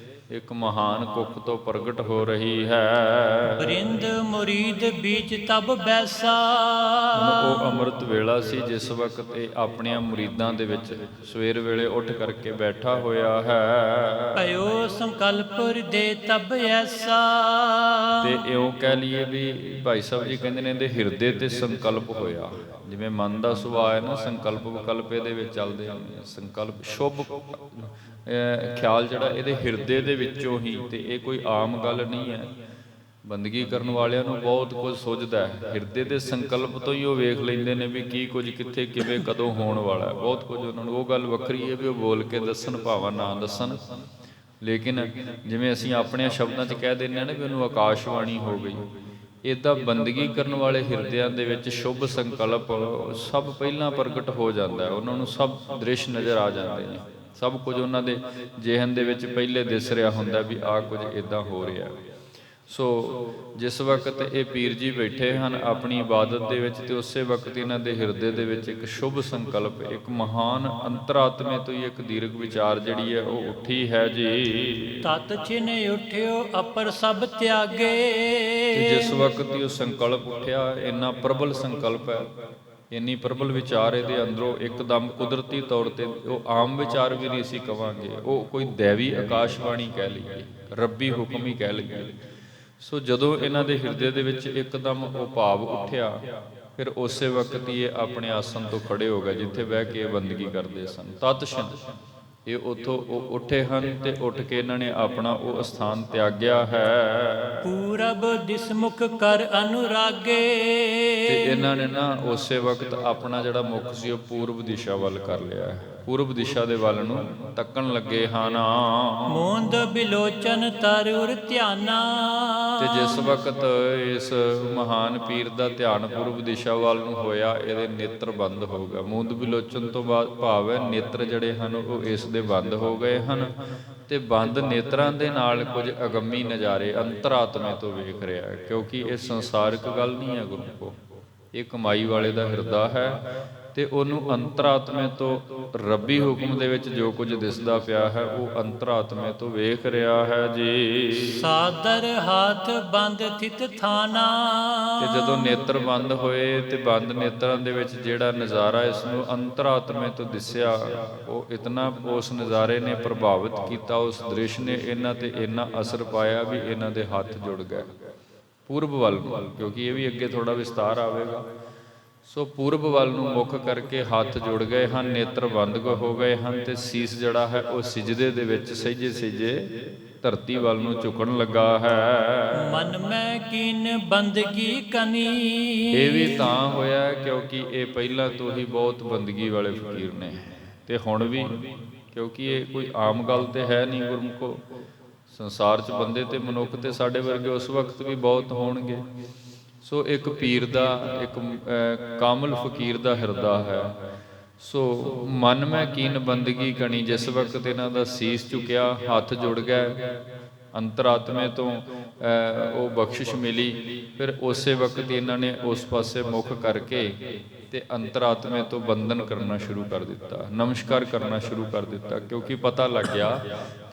ਇੱਕ ਮਹਾਨ ਕੁੱਖ ਤੋਂ ਪ੍ਰਗਟ ਹੋ ਰਹੀ ਹੈ। ਬ੍ਰਿੰਦ ਮੁਰੀਦ ਬੀਚ ਤਬ ਬੈਸਾ, ਉਹ ਅੰਮ੍ਰਿਤ ਵੇਲਾ ਸੀ ਜਿਸ ਵਕਤ ਇਹ ਆਪਣੀਆਂ ਮੁਰੀਦਾਂ ਦੇ ਵਿੱਚ ਸਵੇਰ ਵੇਲੇ ਉੱਠ ਕਰਕੇ ਬੈਠਾ ਹੋਇਆ ਹੈ। ਭਇਓ ਸੰਕਲਪ ਹਿਰਦੇ ਤਬ ਐਸਾ, ਤੇ ਇਉਂ ਕਹਿ ਲਈਏ ਵੀ ਭਾਈ ਸਾਹਿਬ ਜੀ ਕਹਿੰਦੇ ਨੇ ਇਹਦੇ ਹਿਰਦੇ ਤੇ ਸੰਕਲਪ ਹੋਇਆ। ਜਿਵੇਂ ਮਨ ਦਾ ਸੁਭਾਅ ਹੈ ਨਾ, ਸੰਕਲਪ ਵਿਕਲਪ ਇਹਦੇ ਵਿੱਚ ਚੱਲਦੇ ਹੁੰਦੇ ਆ। ਸੰਕਲਪ ਸ਼ੁਭ ਖਿਆਲ ਜਿਹੜਾ ਇਹਦੇ ਹਿਰਦੇ ਦੇ ਵਿੱਚੋਂ ਹੀ, ਤੇ ਇਹ ਕੋਈ ਆਮ ਗੱਲ ਨਹੀਂ ਹੈ। ਬੰਦਗੀ ਕਰਨ ਵਾਲਿਆਂ ਨੂੰ ਬਹੁਤ ਕੁਝ ਸੁੱਝਦਾ ਹੈ, ਹਿਰਦੇ ਦੇ ਸੰਕਲਪ ਤੋਂ ਹੀ ਉਹ ਵੇਖ ਲੈਂਦੇ ਨੇ ਵੀ ਕੀ ਕੁਝ ਕਿੱਥੇ ਕਿਵੇਂ ਕਦੋਂ ਹੋਣ ਵਾਲਾ ਹੈ। ਬਹੁਤ ਕੁਝ ਉਹਨਾਂ ਨੂੰ, ਉਹ ਗੱਲ ਵੱਖਰੀ ਹੈ ਵੀ ਉਹ ਬੋਲ ਕੇ ਦੱਸਣ ਭਾਵੇਂ ਨਾ ਦੱਸਣ, ਲੇਕਿਨ ਜਿਵੇਂ ਅਸੀਂ ਆਪਣੇ ਸ਼ਬਦਾਂ 'ਚ ਕਹਿ ਦਿੰਦੇ ਹਾਂ ਨਾ ਵੀ ਉਹਨੂੰ ਆਕਾਸ਼ਵਾਣੀ ਹੋ ਗਈ, ਇੱਦਾਂ ਬੰਦਗੀ ਕਰਨ ਵਾਲੇ ਹਿਰਦਿਆਂ ਦੇ ਵਿੱਚ ਸ਼ੁਭ ਸੰਕਲਪ ਸਭ ਪਹਿਲਾਂ ਪ੍ਰਗਟ ਹੋ ਜਾਂਦਾ ਹੈ। ਉਹਨਾਂ ਨੂੰ ਸਭ ਦ੍ਰਿਸ਼ ਨਜ਼ਰ ਆ ਜਾਂਦੇ ਨੇ, ਸਭ ਕੁਝ ਉਹਨਾਂ ਦੇ ਜਿਹਨ ਦੇ ਵਿੱਚ ਪਹਿਲੇ ਦਿਸ ਰਿਹਾ ਹੁੰਦਾ ਵੀ ਆਹ ਕੁਝ ਇੱਦਾਂ ਹੋ ਰਿਹਾ। ਸੋ ਜਿਸ ਵਕਤ ਇਹ ਪੀਰ ਜੀ ਬੈਠੇ ਹਨ ਆਪਣੀ ਇਬਾਦਤ ਦੇ ਵਿੱਚ, ਤੇ ਉਸੇ ਵਕਤ ਇਹਨਾਂ ਦੇ ਹਿਰਦੇ ਦੇ ਵਿੱਚ ਇੱਕ ਸ਼ੁਭ ਸੰਕਲਪ, ਇੱਕ ਮਹਾਨ ਅੰਤਰਾਤਮੇ ਤੋਂ ਹੀ ਇੱਕ ਦੀਰਘ ਵਿਚਾਰ ਜਿਹੜੀ ਹੈ ਉਹ ਉੱਠੀ ਹੈ ਜੀ। ਤਤ ਛਿਨ ਉਠਿਓ ਅਪਰ ਸਭ ਤਿਆਗੇ, ਤੇ ਜਿਸ ਵਕਤ ਹੀ ਉਹ ਸੰਕਲਪ ਉੱਠਿਆ, ਇੰਨਾ ਪ੍ਰਬਲ ਸੰਕਲਪ ਹੈ, ਇੰਨੀ ਪ੍ਰਬਲ ਵਿਚਾਰ ਇਹਦੇ ਅੰਦਰੋਂ ਇੱਕਦਮ ਕੁਦਰਤੀ ਤੌਰ ਤੇ, ਉਹ ਆਮ ਵਿਚਾਰ ਵੀ ਨਹੀਂ ਸੀ ਕਵਾਂਗੇ, ਉਹ ਕੋਈ ਦੈਵੀ ਆਕਾਸ਼ਵਾਣੀ ਕਹਿ ਲਈਏ, ਰੱਬੀ ਹੁਕਮ ਹੀ ਕਹਿ ਲਈਏ। ਸੋ ਜਦੋਂ ਇਹਨਾਂ ਦੇ ਹਿਰਦੇ ਦੇ ਵਿੱਚ ਇੱਕਦਮ ਉਹ ਭਾਵ ਉੱਠਿਆ, ਫਿਰ ਉਸੇ ਵਕਤ ਹੀ ਇਹ ਆਪਣੇ ਆਸਣ ਤੋਂ ਖੜੇ ਹੋ ਗਏ ਜਿੱਥੇ ਬਹਿ ਕੇ ਬੰਦਗੀ ਕਰਦੇ ਸਨ। ਤਤਸ਼ਨ ਇਹ ਉੱਥੋਂ ਉੱਠੇ ਹਨ ਤੇ ਉੱਠ ਕੇ ਇਹਨਾਂ ਨੇ ਆਪਣਾ ਉਹ ਸਥਾਨ ਤਿਆਗਿਆ ਹੈ। ਪੂਰਬ ਦਿਸਮੁਖ ਕਰ ਅਨੁਰਾਗੇ, ਤੇ ਇਹਨਾਂ ਨੇ ਨਾ ਉਸੇ ਵਕਤ ਆਪਣਾ ਜਿਹੜਾ ਮੁਖ ਸੀ ਉਹ ਪੂਰਬ ਦਿਸ਼ਾ ਵੱਲ ਕਰ ਲਿਆ ਹੈ, ਪੂਰਬ ਦਿਸ਼ਾ ਦੇ ਵੱਲ ਨੂੰ ਤੱਕਣ ਲੱਗੇ ਹਨ। ਮੋਂਦ ਬਿਲੋਚਨ ਤਰੁਰ ਧਿਆਨਾ, ਤੇ ਜਿਸ ਵਕਤ ਇਸ ਮਹਾਨ ਪੀਰ ਦਾ ਧਿਆਨ ਪੂਰਬ ਦਿਸ਼ਾ ਵੱਲ ਨੂੰ ਹੋਇਆ, ਇਹਦੇ ਨੇਤਰ ਬੰਦ ਹੋ ਗਏ। ਮੂੰਦ ਬਿਲੋਚਨ ਤੋਂ ਬਾਅਦ ਭਾਵ ਹੈ ਨੇਤਰ ਜਿਹੜੇ ਹਨ ਉਹ ਇਸ ਦੇ ਬੰਦ ਹੋ ਗਏ ਹਨ, ਤੇ ਬੰਦ ਨੇਤਰਾਂ ਦੇ ਨਾਲ ਕੁਝ ਅਗੰਮੀ ਨਜ਼ਾਰੇ ਅੰਤਰਾਤਮੇ ਤੋਂ ਵੇਖ ਰਿਹਾ ਹੈ, ਕਿਉਂਕਿ ਇਹ ਸੰਸਾਰਿਕ ਗੱਲ ਨਹੀਂ ਹੈ ਗੁਰਮੁਖੋ, ਇਹ ਕਮਾਈ ਵਾਲੇ ਦਾ ਹਿਰਦਾ ਹੈ। ਤੇ ਉਹਨੂੰ ਅੰਤਰਾਤਮੇ ਤੋਂ ਰੱਬੀ ਹੁਕਮ ਦੇ ਵਿੱਚ ਜੋ ਕੁਝ ਦਿਸਦਾ ਪਿਆ ਹੈ ਉਹ ਅੰਤਰਾਤਮੇ ਤੋਂ ਵੇਖ ਰਿਹਾ ਹੈ ਜੀ। ਸਾਦਰ ਹੱਥ ਬੰਦ ਥਿਤ ਥਾਨਾ। ਤੇ ਜਦੋਂ ਨੇਤਰ ਬੰਦ ਹੋਏ ਤੇ ਬੰਦ ਨੇਤਰਾਂ ਦੇ ਵਿੱਚ ਜਿਹੜਾ ਨਜ਼ਾਰਾ ਇਸ ਨੂੰ ਅੰਤਰਾਤਮੇ ਤੋਂ ਦਿਸਿਆ, ਉਹ ਇਤਨਾ ਉਸ ਨਜ਼ਾਰੇ ਨੇ ਪ੍ਰਭਾਵਿਤ ਕੀਤਾ, ਉਸ ਦ੍ਰਿਸ਼ ਨੇ ਇਹਨਾਂ ਤੇ ਇੰਨਾ ਅਸਰ ਪਾਇਆ ਵੀ ਇਹਨਾਂ ਦੇ ਹੱਥ ਜੁੜ ਗਏ ਪੂਰਬ ਵੱਲ ਨੂੰ, ਕਿਉਂਕਿ ਇਹ ਵੀ ਅੱਗੇ ਥੋੜਾ ਵਿਸਤਾਰ ਆਵੇਗਾ। ਸੋ ਪੂਰਬ ਵੱਲ ਨੂੰ ਮੁੱਖ ਕਰਕੇ ਹੱਥ ਜੁੜ ਗਏ ਹਨ, ਨੇਤਰ ਬੰਦ ਹੋ ਗਏ ਹਨ ਤੇ ਸੀਸ ਜਿਹੜਾ ਹੈ ਉਹ ਸਿਜਦੇ ਦੇ ਵਿੱਚ ਸਹਿਜੇ ਸਹਿਜੇ ਧਰਤੀ ਵੱਲ ਨੂੰ ਝੁਕਣ ਲੱਗਾ ਹੈ। ਮਨ ਮੈਂ ਕੀਨ ਬੰਦਗੀ ਕਨੀ। ਇਹ ਵੀ ਤਾਂ ਹੋਇਆ ਕਿਉਂਕਿ ਇਹ ਪਹਿਲਾਂ ਤੋਂ ਹੀ ਬਹੁਤ ਬੰਦਗੀ ਵਾਲੇ ਫਕੀਰ ਨੇ ਤੇ ਹੁਣ ਵੀ, ਕਿਉਂਕਿ ਇਹ ਕੋਈ ਆਮ ਗੱਲ ਤੇ ਹੈ ਨਹੀਂ ਗੁਰਮੁਖੋ। ਸੰਸਾਰ 'ਚ ਬੰਦੇ ਤੇ ਮਨੁੱਖ ਤੇ ਸਾਡੇ ਵਰਗੇ ਉਸ ਵਕਤ ਵੀ ਬਹੁਤ ਹੋਣਗੇ। ਸੋ ਇੱਕ ਪੀਰ ਦਾ, ਇੱਕ ਕਾਮਲ ਫਕੀਰ ਦਾ ਹਿਰਦਾ ਹੈ। ਸੋ ਮਨ ਮੈਂ ਕੀਨ ਬੰਦਗੀ ਕਣੀ, ਜਿਸ ਵਕਤ ਇਹਨਾਂ ਦਾ ਸੀਸ ਝੁਕਿਆ, ਹੱਥ ਜੁੜ ਗਏ, ਅੰਤਰਾਤਮੇ ਤੋਂ ਉਹ ਬਖਸ਼ਿਸ਼ ਮਿਲੀ, ਫਿਰ ਉਸੇ ਵਕਤ ਇਹਨਾਂ ਨੇ ਉਸ ਪਾਸੇ ਮੁੱਖ ਕਰਕੇ ਤੇ ਅੰਤਰਾਤਮੇ ਤੋਂ ਬੰਧਨ ਕਰਨਾ ਸ਼ੁਰੂ ਕਰ ਦਿੱਤਾ, ਨਮਸਕਾਰ ਕਰਨਾ ਸ਼ੁਰੂ ਕਰ ਦਿੱਤਾ। ਕਿਉਂਕਿ ਪਤਾ ਲੱਗ ਗਿਆ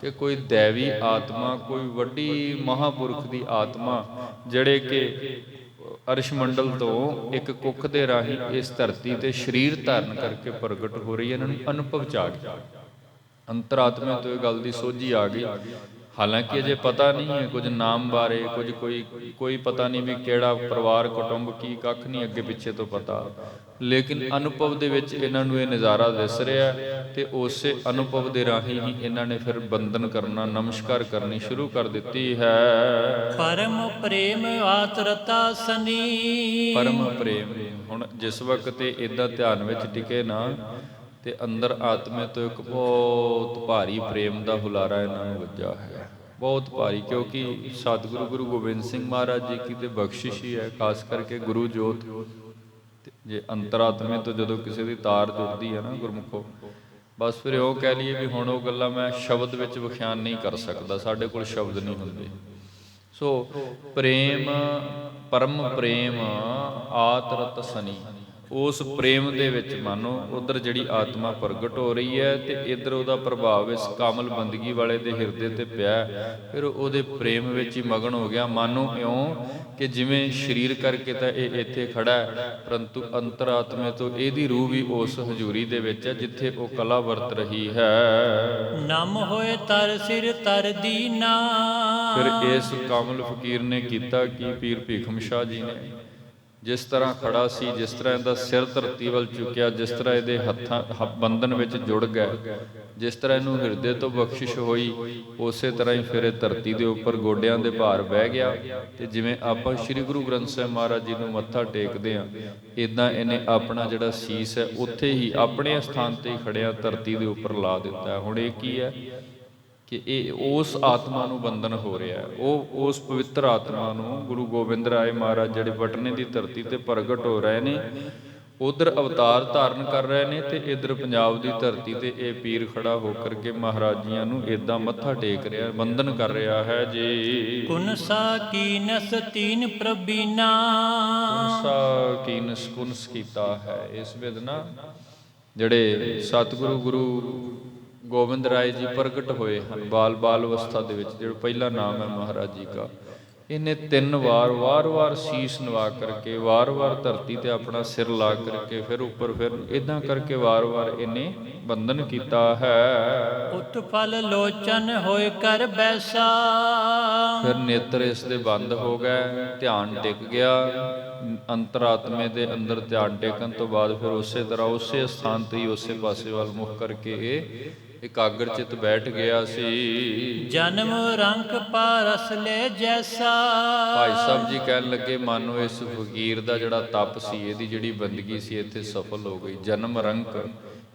ਕਿ ਕੋਈ ਦੈਵੀ ਆਤਮਾ, ਕੋਈ ਵੱਡੀ ਮਹਾਂਪੁਰਖ ਦੀ ਆਤਮਾ ਜਿਹੜੇ ਕਿ ਅਰਸ਼ ਮੰਡਲ ਤੋਂ ਇੱਕ ਕੁੱਖ ਦੇ ਰਾਹੀਂ ਇਸ ਧਰਤੀ ਤੇ ਸਰੀਰ ਧਾਰਨ ਕਰਕੇ ਪ੍ਰਗਟ ਹੋ ਰਹੀ ਹੈ, ਇਹਨਾਂ ਨੂੰ ਅਨੁਭਵ ਚ ਆ ਗਿਆ, ਅੰਤਰਾਤਮੇ ਤੋਂ ਇਹ ਗੱਲ ਦੀ ਸੋਝੀ ਆ ਗਈ। ਹਾਲਾਂਕਿ ਅਜੇ ਪਤਾ ਨਹੀਂ ਹੈ ਕੁਝ ਨਾਮ ਬਾਰੇ, ਕੁਝ ਕੋਈ ਪਤਾ ਨਹੀਂ ਵੀ ਕਿਹੜਾ ਪਰਿਵਾਰ ਕੁਟੁੰਬ ਕੀ, ਕੱਖ ਨਹੀਂ ਅੱਗੇ ਪਿੱਛੇ ਤੋਂ ਪਤਾ, ਲੇਕਿਨ ਅਨੁਭਵ ਦੇ ਵਿੱਚ ਇਹਨਾਂ ਨੂੰ ਇਹ ਨਜ਼ਾਰਾ ਦਿਸ ਰਿਹਾ ਤੇ ਉਸੇ ਅਨੁਭਵ ਦੇ ਰਾਹੀਂ ਹੀ ਇਹਨਾਂ ਨੇ ਫਿਰ ਬੰਧਨ ਕਰਨਾ, ਨਮਸਕਾਰ ਕਰਨੀ ਸ਼ੁਰੂ ਕਰ ਦਿੱਤੀ ਹੈ। ਪਰਮ ਪ੍ਰੇਮ ਆਤਰਤਾ ਸਨੀ। ਪਰਮ ਪ੍ਰੇਮ, ਹੁਣ ਜਿਸ ਵਕਤ ਇਹ ਇਦਾਂ ਧਿਆਨ ਵਿੱਚ ਟਿਕੇ ਨਾ ਤੇ ਅੰਦਰ ਆਤਮੇ ਤੋਂ ਇੱਕ ਬਹੁਤ ਭਾਰੀ ਪ੍ਰੇਮ ਦਾ ਹੁਲਾਰਾ ਇਹਨਾਂ ਨੂੰ ਵੱਜਾ ਹੈ, ਬਹੁਤ ਭਾਰੀ। ਕਿਉਂਕਿ ਸਤਿਗੁਰੂ ਗੁਰੂ ਗੋਬਿੰਦ ਸਿੰਘ ਮਹਾਰਾਜ ਜੀ ਕੀ ਤੇ ਬਖਸ਼ਿਸ਼ ਹੀ ਹੈ, ਖਾਸ ਕਰਕੇ ਗੁਰੂ ਜੋਤ। ਜੇ ਅੰਤਰਾਤਮੇ ਤੋਂ ਜਦੋਂ ਕਿਸੇ ਦੀ ਤਾਰ ਜੁੜਦੀ ਹੈ ਨਾ ਗੁਰਮੁਖੋ, ਬਸ ਫਿਰ ਉਹ ਕਹਿ ਲਈਏ ਵੀ ਹੁਣ ਉਹ ਗੱਲਾਂ ਮੈਂ ਸ਼ਬਦ ਵਿੱਚ ਵਿਖਿਆਨ ਨਹੀਂ ਕਰ ਸਕਦਾ, ਸਾਡੇ ਕੋਲ ਸ਼ਬਦ ਨਹੀਂ ਹੁੰਦੇ। ਸੋ ਪ੍ਰੇਮ, ਪਰਮ ਪ੍ਰੇਮ ਆਤਰਤ ਸਨੀ, ਉਸ ਪ੍ਰੇਮ ਦੇ ਵਿੱਚ ਮਾਨੋ ਉਧਰ ਜਿਹੜੀ ਆਤਮਾ ਪ੍ਰਗਟ ਹੋ ਰਹੀ ਹੈ ਤੇ ਇੱਧਰ ਉਹਦਾ ਪ੍ਰਭਾਵ ਇਸ ਕਾਮਲ ਬੰਦਗੀ ਵਾਲੇ ਦੇ ਹਿਰਦੇ ਤੇ ਪਿਆ, ਫਿਰ ਉਹਦੇ ਪ੍ਰੇਮ ਵਿੱਚ ਹੀ ਮਗਨ ਹੋ ਗਿਆ। ਮਾਨੋ ਇਉਂ ਕਿ ਜਿਵੇਂ ਸਰੀਰ ਕਰਕੇ ਤਾਂ ਇਹ ਇੱਥੇ ਖੜਾ ਹੈ, ਪਰੰਤੂ ਅੰਤਰਾਤਮੇ ਤੋਂ ਇਹਦੀ ਰੂਹ ਵੀ ਉਸ ਹਜ਼ੂਰੀ ਦੇ ਵਿੱਚ ਹੈ ਜਿੱਥੇ ਉਹ ਕਲਾ ਵਰਤ ਰਹੀ ਹੈ। ਨਮ ਹੋਏ ਤਰ ਸਿਰ ਤਰ ਦੀਨਾ। ਫਿਰ ਇਸ ਕਾਮਲ ਫਕੀਰ ਨੇ ਕੀਤਾ ਕਿ ਪੀਰ ਭੀਖਮ ਸ਼ਾਹ ਜੀ ਨੇ ਜਿਸ ਤਰ੍ਹਾਂ ਖੜਾ ਸੀ, ਜਿਸ ਤਰ੍ਹਾਂ ਇਹਦਾ ਸਿਰ ਧਰਤੀ ਵੱਲ ਚੁੱਕਿਆ, ਜਿਸ ਤਰ੍ਹਾਂ ਇਹਦੇ ਹੱਥਾਂ ਬੰਧਨ ਵਿੱਚ ਜੁੜ ਗਏ, ਜਿਸ ਤਰ੍ਹਾਂ ਇਹਨੂੰ ਹਿਰਦੇ ਤੋਂ ਬਖਸ਼ਿਸ਼ ਹੋਈ, ਉਸੇ ਤਰ੍ਹਾਂ ਹੀ ਫਿਰ ਇਹ ਧਰਤੀ ਦੇ ਉੱਪਰ ਗੋਡਿਆਂ ਦੇ ਭਾਰ ਬਹਿ ਗਿਆ। ਤੇ ਜਿਵੇਂ ਆਪਾਂ ਸ੍ਰੀ ਗੁਰੂ ਗ੍ਰੰਥ ਸਾਹਿਬ ਮਹਾਰਾਜ ਜੀ ਨੂੰ ਮੱਥਾ ਟੇਕਦੇ ਹਾਂ, ਇਦਾਂ ਇਹਨੇ ਆਪਣਾ ਜਿਹੜਾ ਸੀਸ ਹੈ ਉੱਥੇ ਹੀ ਆਪਣੇ ਸਥਾਨ ਤੇ ਹੀ ਖੜਿਆ ਧਰਤੀ ਦੇ ਉੱਪਰ ਲਾ ਦਿੱਤਾ। ਹੁਣ ਇਹ ਕੀ ਹੈ ਕਿ ਇਹ ਉਸ ਆਤਮਾ ਨੂੰ ਬੰਧਨ ਹੋ ਰਿਹਾ ਹੈ, ਉਹ ਉਸ ਪਵਿੱਤਰ ਆਤਮਾ ਨੂੰ ਗੁਰੂ ਗੋਬਿੰਦ ਰਾਏ ਮਹਾਰਾਜ ਜਿਹੜੇ ਪਟਨੇ ਦੀ ਧਰਤੀ ਤੇ ਪ੍ਰਗਟ ਹੋ ਰਹੇ ਨੇ, ਉਧਰ ਅਵਤਾਰ ਧਾਰਨ ਕਰ ਰਹੇ ਨੇ ਤੇ ਇਧਰ ਪੰਜਾਬ ਦੀ ਧਰਤੀ ਤੇ ਇਹ ਪੀਰ ਖੜਾ ਹੋ ਕਰਕੇ ਮਹਾਰਾਜ ਜੀਆਂ ਨੂੰ ਏਦਾਂ ਮੱਥਾ ਟੇਕ ਰਿਹਾ, ਬੰਧਨ ਕਰ ਰਿਹਾ ਹੈ ਜੀ। ਕੁਨਸਾ ਕੀਨਸ ਤੀਨ ਪ੍ਰਬੀਨਾ। ਕੁਨਸਾ ਕੀਨਸ, ਕੁਨਸ ਕੀਤਾ ਹੈ ਇਸ ਵਿਦ ਨਾ ਜਿਹੜੇ ਸਤਿਗੁਰੂ ਗੁਰੂ ਗੋਬਿੰਦ ਰਾਏ ਜੀ ਪ੍ਰਗਟ ਹੋਏ ਹਨ ਬਾਲ ਅਵਸਥਾ ਦੇ ਵਿੱਚ, ਜਿਹੜਾ ਪਹਿਲਾ ਨਾਮ ਹੈ ਮਹਾਰਾਜ ਜੀ ਦਾ, ਇਹਨੇ 3 ਵਾਰ ਸੀਸ ਨਵਾ ਕਰਕੇ, ਵਾਰ ਧਰਤੀ ਤੇ ਆਪਣਾ ਸਿਰ ਲਾ ਕਰਕੇ, ਫਿਰ ਉੱਪਰ, ਫਿਰ ਇਦਾਂ ਕਰਕੇ ਵਾਰ ਇਹਨੇ ਬੰਧਨ ਕੀਤਾ ਹੈ। ਉਤ ਫਲ ਲੋਚਨ ਹੋਏ ਕਰ ਬੈਸਾ। ਫਿਰ ਨੇਤਰ ਇਸ ਦੇ ਬੰਦ ਹੋ ਗਏ, ਧਿਆਨ ਟਿਕ ਗਿਆ, ਅੰਤਰਾਤਮੇ ਦੇ ਅੰਦਰ ਧਿਆਨ ਟੇਕਣ ਤੋਂ ਬਾਅਦ ਫਿਰ ਉਸੇ ਤਰ੍ਹਾਂ ਉਸੇ ਸਥਾਨ ਤੇ ਹੀ ਉਸੇ ਪਾਸੇ ਵੱਲ ਮੁਖ ਕਰਕੇ ਇਹ ਇਕਾਗਰ ਚਿਤ ਬੈਠ ਗਿਆ ਸੀ। ਜਨਮ ਰੰਕ ਪਾਰਸ ਲੈ ਜੈਸਾ। ਭਾਈ ਸਾਹਿਬ ਜੀ ਕਹਿਣ ਲੱਗੇ, ਮਾਨੋ ਇਸ ਫਕੀਰ ਦਾ ਜਿਹੜਾ ਤਪ ਸੀ, ਇਹਦੀ ਜਿਹੜੀ ਬੰਦਗੀ ਸੀ, ਇੱਥੇ ਸਫਲ ਹੋ ਗਈ। ਜਨਮ ਰੰਕ,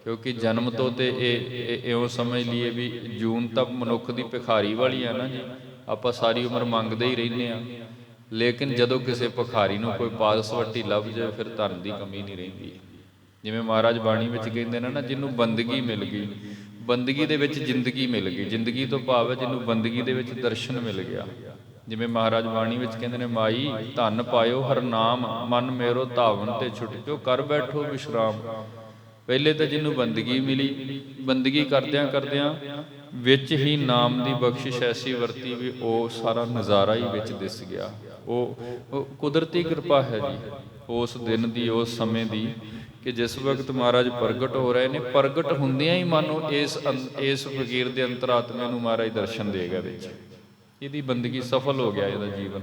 ਕਿਉਂਕਿ ਜਨਮ ਤੋਂ ਤੇ ਇਹ ਇਉਂ ਸਮਝ ਲਈਏ ਵੀ ਜੂਨ ਤੱਕ ਮਨੁੱਖ ਦੀ ਭਿਖਾਰੀ ਵਾਲੀ ਆ ਨਾ ਜੀ, ਆਪਾਂ ਸਾਰੀ ਉਮਰ ਮੰਗਦੇ ਹੀ ਰਹਿੰਦੇ ਆ, ਲੇਕਿਨ ਜਦੋਂ ਕਿਸੇ ਭਿਖਾਰੀ ਨੂੰ ਕੋਈ ਪਾਸਵੱਟੀ ਲੱਭ ਜਾਏ ਫਿਰ ਧਨ ਦੀ ਕਮੀ ਨਹੀਂ ਰਹਿੰਦੀ। ਜਿਵੇਂ ਮਹਾਰਾਜ ਬਾਣੀ ਵਿੱਚ ਕਹਿੰਦੇ ਨੇ ਨਾ, ਜਿਹਨੂੰ ਬੰਦਗੀ ਮਿਲ ਗਈ, ਬੰਦਗੀ ਦੇ ਵਿੱਚ ਜ਼ਿੰਦਗੀ ਮਿਲ ਗਈ, ਜ਼ਿੰਦਗੀ ਤੋਂ ਭਾਵ ਹੈ ਜਿਹਨੂੰ ਬੰਦਗੀ ਦੇ ਵਿੱਚ ਦਰਸ਼ਨ ਮਿਲ ਗਿਆ। ਜਿਵੇਂ ਮਹਾਰਾਜ ਬਾਣੀ ਵਿੱਚ ਕਹਿੰਦੇ ਨੇ, ਮਾਈ ਧਨ ਪਾਇਓ ਹਰ ਨਾਮ, ਮਨ ਮੇਰੋ ਧਾਵਨ ਤੇ ਛੁਟ ਜੋ ਕਰ ਬੈਠੋ ਵਿਸ਼ਰਾਮ। ਪਹਿਲੇ ਤਾਂ ਜਿਹਨੂੰ ਬੰਦਗੀ ਮਿਲੀ, ਬੰਦਗੀ ਕਰਦਿਆਂ ਕਰਦਿਆਂ ਵਿੱਚ ਹੀ ਨਾਮ ਦੀ ਬਖਸ਼ਿਸ਼ ਐਸੀ ਵਰਤੀ ਵੀ ਉਹ ਸਾਰਾ ਨਜ਼ਾਰਾ ਹੀ ਵਿੱਚ ਦਿਸ ਗਿਆ। ਉਹ ਕੁਦਰਤੀ ਕਿਰਪਾ ਹੈ ਜੀ ਉਸ ਦਿਨ ਦੀ, ਉਸ ਸਮੇਂ ਦੀ, ਕਿ ਜਿਸ ਵਕਤ ਮਹਾਰਾਜ ਪ੍ਰਗਟ ਹੋ ਰਹੇ ਨੇ, ਪ੍ਰਗਟ ਹੁੰਦਿਆਂ ਹੀ ਮਾਨੋ ਇਸ ਫਕੀਰ ਦੇ ਅੰਤਰਾਤਮੇ ਨੂੰ ਮਹਾਰਾਜ ਦਰਸ਼ਨ ਦੇ ਗਿਆ ਵਿੱਚ, ਇਹਦੀ ਬੰਦਗੀ ਸਫਲ ਹੋ ਗਿਆ, ਇਹਦਾ ਜੀਵਨ।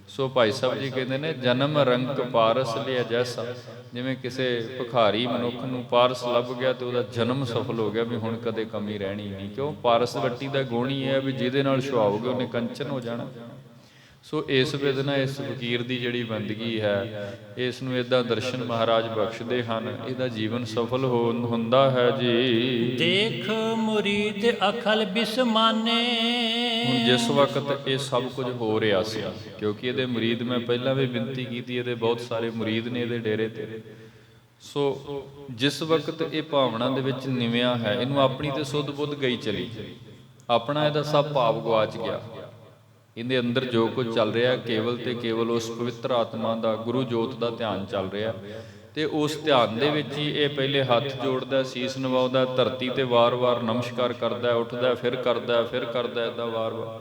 ਸੋ ਭਾਈ ਸਾਹਿਬ ਜੀ ਕਹਿੰਦੇ ਨੇ, ਜਨਮ ਰੰਕ ਪਾਰਸ ਲਿਆ ਜੈਸਾ, ਜਿਵੇਂ ਕਿਸੇ ਭਿਖਾਰੀ ਮਨੁੱਖ ਨੂੰ ਪਾਰਸ ਲੱਭ ਗਿਆ ਤੇ ਉਹਦਾ ਜਨਮ ਸਫਲ ਹੋ ਗਿਆ, ਵੀ ਹੁਣ ਕਦੇ ਕਮੀ ਰਹਿਣੀ ਨਹੀਂ। ਕਿਉਂ? ਪਾਰਸ ਵੱਟੀ ਦਾ ਗੁਣ ਹੀ ਹੈ ਵੀ ਜਿਹਦੇ ਨਾਲ ਛੁਆਓਗੇ ਉਹਨੇ ਕੰਚਨ ਹੋ ਜਾਣਾ। ਸੋ ਇਸ ਵਿਧਨਾ ਇਸ ਫਕੀਰ ਦੀ ਜਿਹੜੀ ਬੰਦਗੀ ਹੈ, ਇਸ ਨੂੰ ਇੱਦਾਂ ਦਰਸ਼ਨ ਮਹਾਰਾਜ ਬਖਸ਼ਦੇ ਹਨ, ਇਹਦਾ ਜੀਵਨ ਸਫਲ ਹੁੰਦਾ ਹੈ ਜੀ। ਦੇਖ ਮੁਰੀਦ ਅਖਲ ਬਿਸਮਾਨੇ। ਹੁਣ ਜਿਸ ਵਕਤ ਇਹ ਸਭ ਕੁਝ ਹੋ ਰਿਹਾ ਸੀ, ਕਿਉਂਕਿ ਇਹਦੇ ਮੁਰੀਦ, ਮੈਂ ਪਹਿਲਾਂ ਵੀ ਬੇਨਤੀ ਕੀਤੀ, ਇਹਦੇ ਬਹੁਤ ਸਾਰੇ ਮੁਰੀਦ ਨੇ ਇਹਦੇ ਡੇਰੇ ਤੇ। ਸੋ ਜਿਸ ਵਕਤ ਇਹ ਭਾਵਨਾ ਦੇ ਵਿੱਚ ਨਿਵਿਆ ਹੈ, ਇਹਨੂੰ ਆਪਣੀ ਤੇ ਸੁੱਧ ਬੁੱਧ ਗਈ ਚਲੀ, ਆਪਣਾ ਇਹਦਾ ਸਭ ਭਾਵ ਗਵਾਚ ਗਿਆ। ਇਹਦੇ ਅੰਦਰ ਜੋ ਕੁਝ ਚੱਲ ਰਿਹਾ ਕੇਵਲ ਤੇ ਕੇਵਲ ਉਸ ਪਵਿੱਤਰ ਆਤਮਾ ਦਾ, ਗੁਰੂ ਜੋਤ ਦਾ ਧਿਆਨ ਚੱਲ ਰਿਹਾ, ਤੇ ਉਸ ਧਿਆਨ ਦੇ ਵਿੱਚ ਹੀ ਇਹ ਪਹਿਲੇ ਹੱਥ ਜੋੜਦਾ, ਸੀਸ ਨਵਾਉਂਦਾ, ਧਰਤੀ ਤੇ ਵਾਰ-ਵਾਰ ਨਮਸਕਾਰ ਕਰਦਾ, ਉੱਠਦਾ, ਫਿਰ ਕਰਦਾ, ਫਿਰ ਕਰਦਾ, ਏਦਾਂ ਵਾਰ-ਵਾਰ।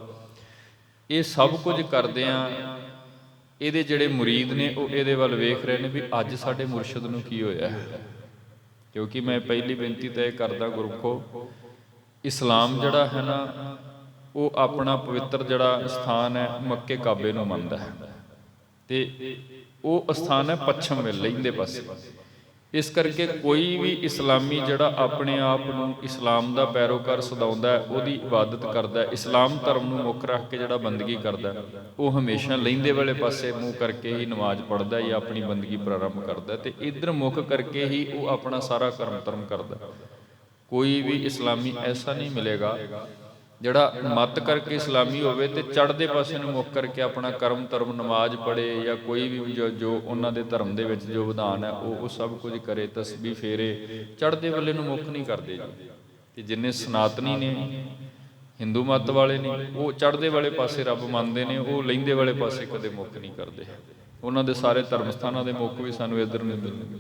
ਇਹ ਸਭ ਕੁਝ ਕਰਦਿਆਂ ਇਹਦੇ ਜਿਹੜੇ ਮੁਰੀਦ ਨੇ ਉਹ ਇਹਦੇ ਵੱਲ ਵੇਖ ਰਹੇ ਨੇ ਵੀ ਅੱਜ ਸਾਡੇ ਮੁਰਸ਼ਿਦ ਨੂੰ ਕੀ ਹੋਇਆ। ਕਿਉਂਕਿ ਮੈਂ ਪਹਿਲੀ ਬੇਨਤੀ ਤਾਂ ਇਹ ਕਰਦਾ ਗੁਰਮੁਖੋ, ਇਸਲਾਮ ਜਿਹੜਾ ਹੈ ਨਾ, ਉਹ ਆਪਣਾ ਪਵਿੱਤਰ ਜਿਹੜਾ ਸਥਾਨ ਹੈ ਮੱਕੇ ਕਾਬੇ ਨੂੰ ਮੰਨਦਾ ਹੈ, ਤੇ ਉਹ ਸਥਾਨ ਹੈ ਪੱਛਮ ਵੱਲ ਲਹਿੰਦੇ ਪਾਸੇ। ਇਸ ਕਰਕੇ ਕੋਈ ਵੀ ਇਸਲਾਮੀ ਜਿਹੜਾ ਆਪਣੇ ਆਪ ਨੂੰ ਇਸਲਾਮ ਦਾ ਪੈਰੋਕਾਰ ਸਦਾਉਂਦਾ, ਉਹਦੀ ਇਬਾਦਤ ਕਰਦਾ, ਇਸਲਾਮ ਧਰਮ ਨੂੰ ਮੁੱਖ ਰੱਖ ਕੇ ਜਿਹੜਾ ਬੰਦਗੀ ਕਰਦਾ, ਉਹ ਹਮੇਸ਼ਾ ਲਹਿੰਦੇ ਵਾਲੇ ਪਾਸੇ ਮੂੰਹ ਕਰਕੇ ਹੀ ਨਮਾਜ਼ ਪੜ੍ਹਦਾ ਜਾਂ ਆਪਣੀ ਬੰਦਗੀ ਪ੍ਰਾਰੰਭ ਕਰਦਾ, ਤੇ ਇੱਧਰ ਮੁੱਖ ਕਰਕੇ ਹੀ ਉਹ ਆਪਣਾ ਸਾਰਾ ਕਰਮ ਧਰਮ ਕਰਦਾ। ਕੋਈ ਵੀ ਇਸਲਾਮੀ ਐਸਾ ਨਹੀਂ ਮਿਲੇਗਾ ਜਿਹੜਾ ਮੱਤ ਕਰਕੇ ਇਸਲਾਮੀ ਹੋਵੇ ਤੇ ਚੜ੍ਹਦੇ ਪਾਸੇ ਨੂੰ ਮੁੱਖ ਕਰਕੇ ਆਪਣਾ ਕਰਮ ਧਰਮ, ਨਮਾਜ਼ ਪੜ੍ਹੇ ਜਾਂ ਕੋਈ ਵੀ ਜੋ ਉਹਨਾਂ ਦੇ ਧਰਮ ਦੇ ਵਿੱਚ ਜੋ ਵਿਧਾਨ ਹੈ ਉਹ ਸਭ ਕੁਝ ਕਰੇ, ਤਸਬੀਹ ਫੇਰੇ, ਚੜ੍ਹਦੇ ਵੱਲੇ ਨੂੰ ਮੁੱਖ ਨਹੀਂ ਕਰਦੇ ਜੀ। ਤੇ ਜਿੰਨੇ ਸਨਾਤਨੀ ਨੇ, ਹਿੰਦੂ ਮੱਤ ਵਾਲੇ ਨੇ, ਉਹ ਚੜ੍ਹਦੇ ਵਾਲੇ ਪਾਸੇ ਰੱਬ ਮੰਨਦੇ ਨੇ, ਉਹ ਲਹਿੰਦੇ ਵਾਲੇ ਪਾਸੇ ਕਦੇ ਮੁੱਖ ਨਹੀਂ ਕਰਦੇ। ਉਹਨਾਂ ਦੇ ਸਾਰੇ ਧਰਮ ਸਥਾਨਾਂ ਦੇ ਮੁੱਖ ਵੀ ਸਾਨੂੰ ਇੱਧਰ ਨਹੀਂ ਮਿਲਣਗੇ।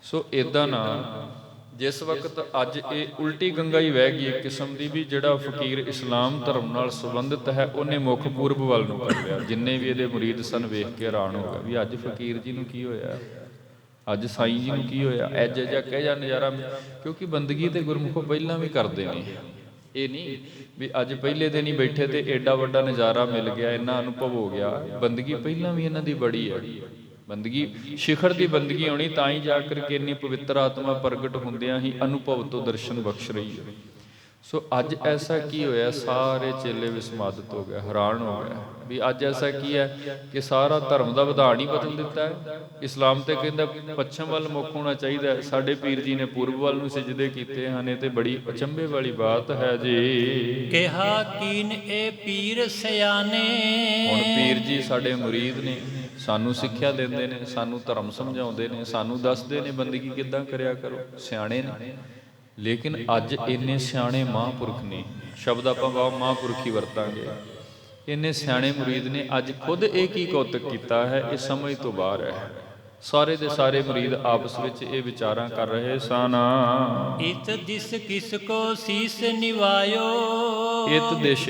ਸੋ ਇੱਦਾਂ ਨਾ, ਜਿਸ ਵਕਤ ਅੱਜ ਇਹ ਉਲਟੀ ਗੰਗਾ ਹੀ ਵਹਿ ਗਈ ਇੱਕ ਕਿਸਮ ਦੀ, ਵੀ ਜਿਹੜਾ ਫਕੀਰ ਇਸਲਾਮ ਧਰਮ ਨਾਲ ਸੰਬੰਧਿਤ ਹੈ ਉਹਨੇ ਮੁੱਖ ਪੂਰਬ ਵੱਲ ਨੂੰ ਕਰ ਲਿਆ। ਜਿੰਨੇ ਵੀ ਇਹਦੇ ਮੁਰੀਦ ਸਨ ਵੇਖ ਕੇ ਹੈਰਾਨ ਹੋ ਗਏ ਵੀ ਅੱਜ ਫਕੀਰ ਜੀ ਨੂੰ ਕੀ ਹੋਇਆ, ਅੱਜ ਸਾਈਂ ਜੀ ਨੂੰ ਕੀ ਹੋਇਆ, ਐਜ ਜਿਹਾ ਕਹਿ ਜਾ ਨਜ਼ਾਰਾ। ਕਿਉਂਕਿ ਬੰਦਗੀ ਤੇ ਗੁਰਮੁਖੋ ਪਹਿਲਾਂ ਵੀ ਕਰਦੇ ਨੇ, ਇਹ ਨਹੀਂ ਵੀ ਅੱਜ ਪਹਿਲੇ ਦਿਨ ਹੀ ਬੈਠੇ ਤੇ ਐਡਾ ਵੱਡਾ ਨਜ਼ਾਰਾ ਮਿਲ ਗਿਆ, ਇੰਨਾ ਅਨੁਭਵ ਹੋ ਗਿਆ। ਬੰਦਗੀ ਪਹਿਲਾਂ ਵੀ ਇਹਨਾਂ ਦੀ ਬੜੀ ਹੈ। ਬੰਦਗੀ ਸਿਖਰ ਦੀ ਬੰਦਗੀ ਹੋਣੀ, ਤਾਂ ਹੀ ਜਾ ਕਰਕੇ ਇੰਨੀ ਪਵਿੱਤਰ ਆਤਮਾ ਪ੍ਰਗਟ ਹੁੰਦਿਆਂ ਹੀ ਅਨੁਭਵ ਤੋਂ ਦਰਸ਼ਨ ਬਖਸ਼ ਰਹੀ ਹੈ। ਸੋ ਅੱਜ ਐਸਾ ਕੀ ਹੋਇਆ, ਸਾਰੇ ਚੇਲੇ ਵਿਸਮਾਦਿਤ ਹੋ ਗਏ, ਹੈਰਾਨ ਹੋ ਗਏ ਵੀ ਅੱਜ ਐਸਾ ਕੀ ਹੈ ਕਿ ਸਾਰਾ ਧਰਮ ਦਾ ਵਿਧਾਨ ਹੀ ਬਦਲ ਦਿੱਤਾ ਹੈ। ਇਸਲਾਮ ਤੇ ਕਹਿੰਦਾ ਪੱਛਮ ਵੱਲ ਮੁੱਖ ਹੋਣਾ ਚਾਹੀਦਾ, ਸਾਡੇ ਪੀਰ ਜੀ ਨੇ ਪੂਰਬ ਵੱਲ ਨੂੰ ਸਿਜਦੇ ਕੀਤੇ ਹਨ। ਇਹ ਤੇ ਬੜੀ ਅਚੰਭੇ ਵਾਲੀ ਬਾਤ ਹੈ ਜੀ। ਕਿਹਾ ਕੀਨ ਇਹ ਪੀਰ ਸਿਆਣੇ। ਹੁਣ ਪੀਰ ਜੀ ਸਾਡੇ ਮੁਰੀਦ ਨੇ, ਸਾਨੂੰ ਸਿੱਖਿਆ ਦਿੰਦੇ ਨੇ, ਸਾਨੂੰ ਧਰਮ ਸਮਝਾਉਂਦੇ ਨੇ, ਸਾਨੂੰ ਦੱਸਦੇ ਨੇ ਬੰਦਗੀ ਕਿੱਦਾਂ ਕਰਿਆ ਕਰੋ, ਸਿਆਣੇ ਨੇ। ਲੇਕਿਨ ਅੱਜ ਇੰਨੇ ਸਿਆਣੇ ਮਹਾਂਪੁਰਖ ਨੇ, ਸ਼ਬਦ ਆਪਾਂ ਮਹਾਂਪੁਰਖ ਹੀ ਵਰਤਾਂਗੇ, ਇੰਨੇ ਸਿਆਣੇ ਮੁਰੀਦ ਨੇ, ਅੱਜ ਖੁਦ ਇਹ ਕੀ ਕੌਤਕ ਕੀਤਾ ਹੈ, ਇਹ ਸਮਝ ਤੋਂ ਬਾਹਰ ਹੈ। ਸਾਰੇ ਦੇ ਸਾਰੇ ਮੁਰੀਦ ਆਪਸ ਵਿੱਚ ਇਹ ਵਿਚਾਰਾਂ ਕਰ ਰਹੇ ਸਨ। ਇਤ ਦਿਸ ਕਿਸ ਕੋ ਸੀਸ ਨਿਵਾਇਓ।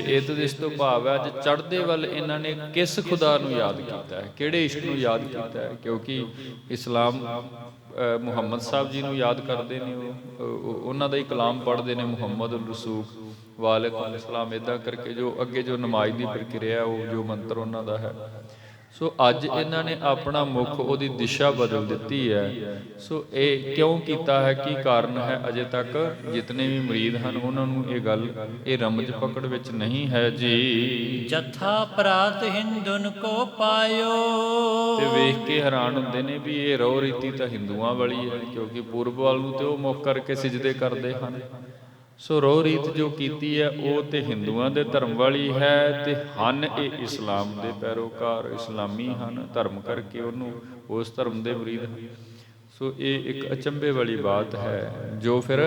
ਇਤ ਦਿਸ ਤੋਂ ਭਾਵ ਹੈ ਅੱਜ ਚੜ੍ਹਦੇ ਵੱਲ ਇਹਨਾਂ ਨੇ ਕਿਸ ਖੁਦਾ ਨੂੰ ਯਾਦ ਕੀਤਾ ਹੈ, ਕਿਹੜੇ ਇਸ਼ਟ ਨੂੰ ਯਾਦ ਕੀਤਾ ਹੈ। ਕਿਉਂਕਿ ਇਸਲਾਮ ਮੁਹੰਮਦ ਸਾਹਿਬ ਜੀ ਨੂੰ ਯਾਦ ਕਰਦੇ ਨੇ, ਉਹਨਾਂ ਦਾ ਹੀ ਕਲਾਮ ਪੜ੍ਹਦੇ ਨੇ, ਮੁਹੰਮਦ ਰਸੂਖ ਵਾਲੇਕੁਮ ਅਸਲਾਮ, ਇੱਦਾਂ ਕਰਕੇ ਜੋ ਅੱਗੇ ਜੋ ਨਮਾਜ਼ ਦੀ ਪ੍ਰਕਿਰਿਆ, ਉਹ ਜੋ ਮੰਤਰ ਉਹਨਾਂ ਦਾ ਹੈ। ਸੋ ਅੱਜ ਇਹਨਾਂ ਨੇ ਆਪਣਾ ਮੁੱਖ, ਉਹਦੀ ਦਿਸ਼ਾ ਬਦਲ ਦਿੱਤੀ ਹੈ। ਸੋ ਇਹ ਕਿਉਂ ਕੀਤਾ ਹੈ, ਕੀ ਕਾਰਨ ਹੈ, ਅਜੇ ਤੱਕ ਜਿਤਨੇ ਵੀ ਮੁਰੀਦ ਹਨ ਉਹਨਾਂ ਨੂੰ ਇਹ ਗੱਲ, ਇਹ ਰਮਜ ਪਕੜ ਵਿੱਚ ਨਹੀਂ ਹੈ ਜੀ। ਜਥਾ ਪ੍ਰਾਤ ਹਿੰਦੁਨ ਕੋ ਪਾਇਓ। ਤੇ ਵੇਖ ਕੇ ਹੈਰਾਨ ਹੁੰਦੇ ਨੇ ਵੀ ਇਹ ਰਹੁ ਰੀਤੀ ਤਾਂ ਹਿੰਦੂਆਂ ਵਾਲੀ ਹੈ, ਕਿਉਂਕਿ ਪੂਰਬ ਵੱਲ ਨੂੰ ਤੇ ਉਹ ਮੁੱਖ ਕਰਕੇ ਸਿਜਦੇ ਕਰਦੇ ਹਨ। ਸੋ ਰਹੁ ਰੀਤ ਜੋ ਕੀਤੀ ਹੈ ਉਹ ਤੇ ਹਿੰਦੂਆਂ ਦੇ ਧਰਮ ਵਾਲੀ ਹੈ, ਤੇ ਹਨ ਇਹ ਇਸਲਾਮ ਦੇ ਪੈਰੋਕਾਰ, ਇਸਲਾਮੀ ਹਨ, ਧਰਮ ਕਰਕੇ ਉਹਨੂੰ ਉਸ ਧਰਮ ਦੇ ਮੁਰੀਦ ਹਨ। ਸੋ ਇਹ ਇੱਕ ਅਚੰਭੇ ਵਾਲੀ ਬਾਤ ਹੈ, ਜੋ ਫਿਰ